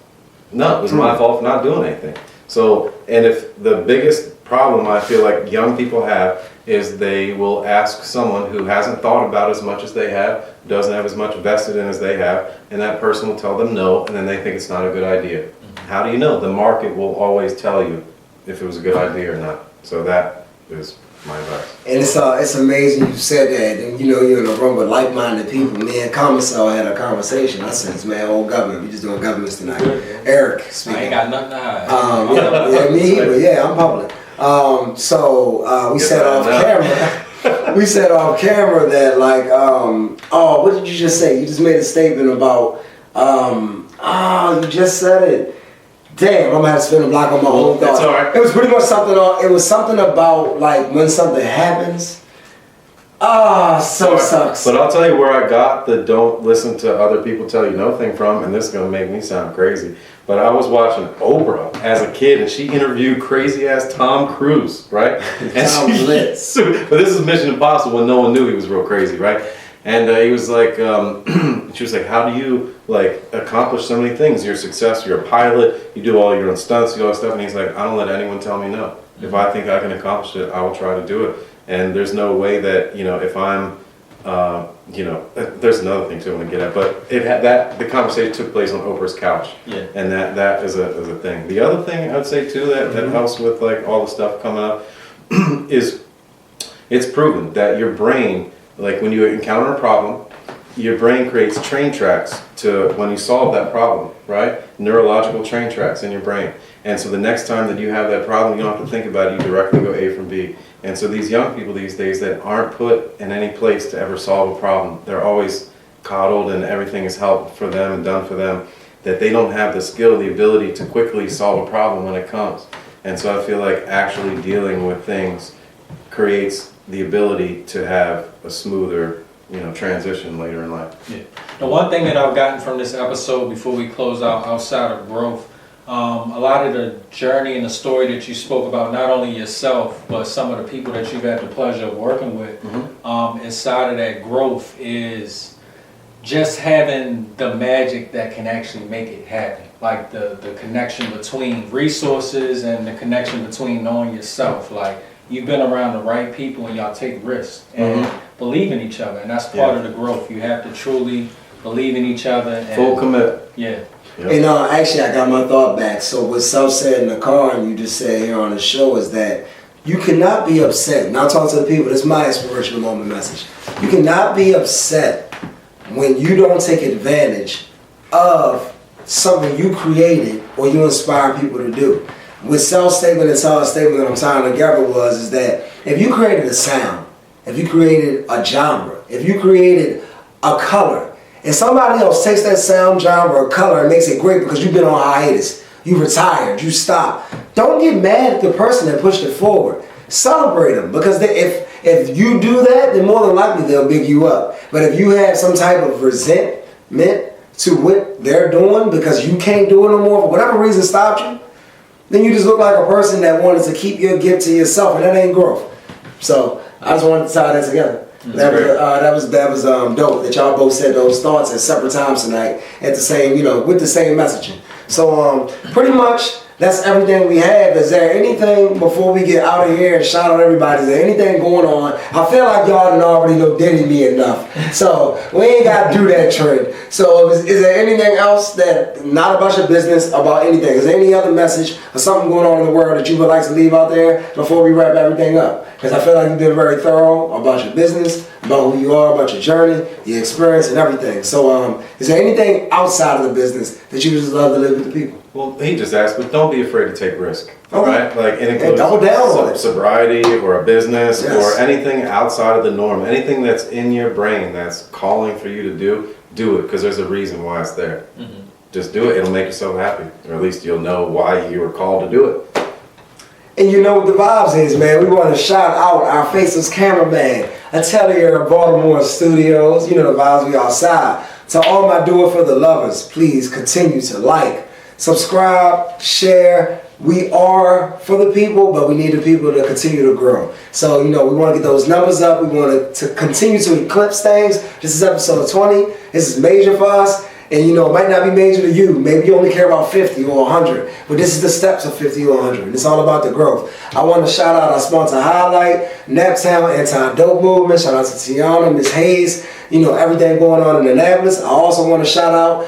No, it was my fault for not doing anything. So, and if the biggest problem I feel like young people have is they will ask someone who hasn't thought about as much as they have, doesn't have as much vested in as they have, and that person will tell them no, and then they think it's not a good idea. How do you know? The market will always tell you if it was a good idea or not. So that is my advice. And it's amazing you said that. And you know, you're in a room with like-minded people. Me and Commissar had a conversation. I said, man, old government, we just doing governments tonight. Eric speaking. I ain't got nothing to hide. Yeah, me either. Yeah, I'm public. So we said off camera. We said off camera that like, oh, what did you just say? You just made a statement about, you just said it. Damn, I'm gonna have to spin a block on my own thoughts. That's all right. It was pretty much it was something about like when something happens. Sucks. But I'll tell you where I got the don't listen to other people tell you no thing from, and this is gonna make me sound crazy. But I was watching Oprah as a kid, and she interviewed crazy ass Tom Cruise, right? And Tom lit. But this is Mission Impossible when no one knew he was real crazy, right? And he was like, she was like, how do you like accomplish so many things? You're a success, you're a pilot, you do all your own stunts, you do all that stuff. And he's like, I don't let anyone tell me no. If I think I can accomplish it, I will try to do it. And there's no way that, if I'm, there's another thing too I want to get at, but the conversation took place on Oprah's couch. Yeah. And that is a thing. The other thing I'd say too that helps with like all the stuff coming up is it's proven that your brain, like when you encounter a problem, your brain creates train tracks to when you solve that problem, right? Neurological train tracks in your brain. And so the next time that you have that problem, you don't have to think about it, you directly go A from B. And so these young people these days that aren't put in any place to ever solve a problem, they're always coddled and everything is helped for them and done for them, that they don't have the skill, the ability to quickly solve a problem when it comes. And so I feel like actually dealing with things creates the ability to have a smoother, transition later in life. Yeah. The one thing that I've gotten from this episode before we close out outside of growth, a lot of the journey and the story that you spoke about, not only yourself, but some of the people that you've had the pleasure of working with, inside of that growth is just having the magic that can actually make it happen. Like the connection between resources and the connection between knowing yourself. Like you've been around the right people and y'all take risks and believe in each other. And that's part of the growth. You have to truly believe in each other. And, full commit. Yeah. Yep. And actually, I got my thought back. So what Self said in the car, and you just said here on the show, is that you cannot be upset. Now talk to the people. This is my inspirational moment message. You cannot be upset when you don't take advantage of something you created or you inspire people to do. With Self's statement and Todd's statement that I'm tying together is that if you created a sound, if you created a genre, if you created a color, and somebody else takes that sound, genre, or color and makes it great because you've been on hiatus, you retired, you stopped. Don't get mad at the person that pushed it forward. Celebrate them, because if you do that, then more than likely they'll big you up. But if you have some type of resentment to what they're doing because you can't do it no more for whatever reason stopped you, then you just look like a person that wanted to keep your gift to yourself, and that ain't growth. So I just wanted to tie that together. That was dope that y'all both said those thoughts at separate times tonight at the same, with the same messaging. So pretty much that's everything we have. Is there anything before we get out of here and shout out everybody? Is there anything going on? I feel like y'all done already know Diddy me enough, so we ain't got to do that trend. So is there anything else that not about your business, about anything? Is there any other message or something going on in the world that you would like to leave out there before we wrap everything up? Because I feel like you've been very thorough about your business, about who you are, about your journey, your experience, and everything. So is there anything outside of the business that you just love to live with the people? Well, he just asked, but don't be afraid to take risk, Okay. right? Like, and includes double down on it. sobriety or a business Yes. or anything outside of the norm, anything that's in your brain that's calling for you to do it, because there's a reason why it's there. Just do it. It'll make you so happy, or at least you'll know why you were called to do it. And you know what the vibes is, man. We want to shout out our faceless cameraman, Atelier of Baltimore Studios. You know the vibes, we outside. To all my do it for the lovers, please continue to like, subscribe, share. We are for the people, but we need the people to continue to grow. So, we want to get those numbers up. We want to continue to eclipse things. This is episode 20. This is major for us. And it might not be major to you. Maybe you only care about 50 or 100. But this is the steps of 50 or 100. It's all about the growth. I want to shout out our sponsor Highlight, Naptown, Anti-Dope Movement. Shout out to Tiana, Miss Hayes. Everything going on in Annapolis. I also want to shout out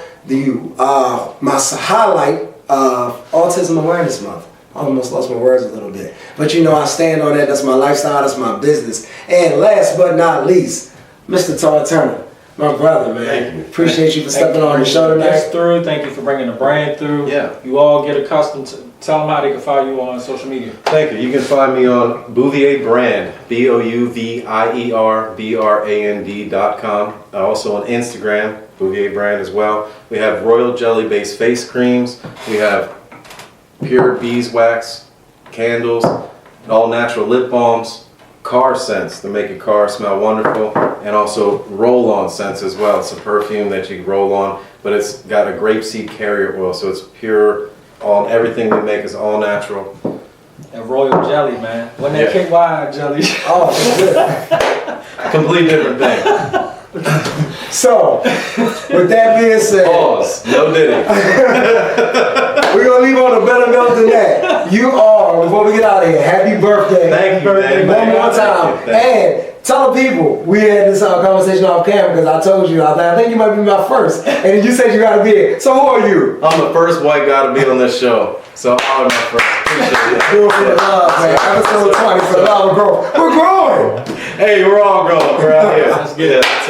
my highlight of Autism Awareness Month. I almost lost my words a little bit. But I stand on that. That's my lifestyle. That's my business. And last but not least, Mr. Todd Turner. My brother, man. Thank you. Appreciate you for stepping on the show tonight. Through. Thank you for bringing the brand through. Yeah. You all get accustomed to. Tell them how they can find you on social media. Thank you. You can find me on Bouvier Brand, BOUVIERBRAND.com. Also on Instagram, Bouvier Brand as well. We have royal jelly based face creams. We have pure beeswax candles, all natural lip balms, car scents to make your car smell wonderful, and also roll-on scents as well. It's a perfume that you roll on, but it's got a grapeseed carrier oil, so it's pure. Everything we make is all natural. And royal jelly, man. When that Yeah. KY jelly. Oh, good. Complete different thing. So, with that being said, Pause. No diddy. we're gonna leave on a better note than that. You are, before we get out of here, happy birthday. Thank you, birthday man. one more time. Thank you. And tell the people, we had this conversation off camera because I told you, I think you might be my first. And then you said you gotta be it. So who are you? I'm the first white guy to be on this show, so I'm my first. Appreciate it. Do it for the love, man. Episode 20 for the love of growth. We're growing. Hey, we're all growing. We're out here. Let's get it. Yeah.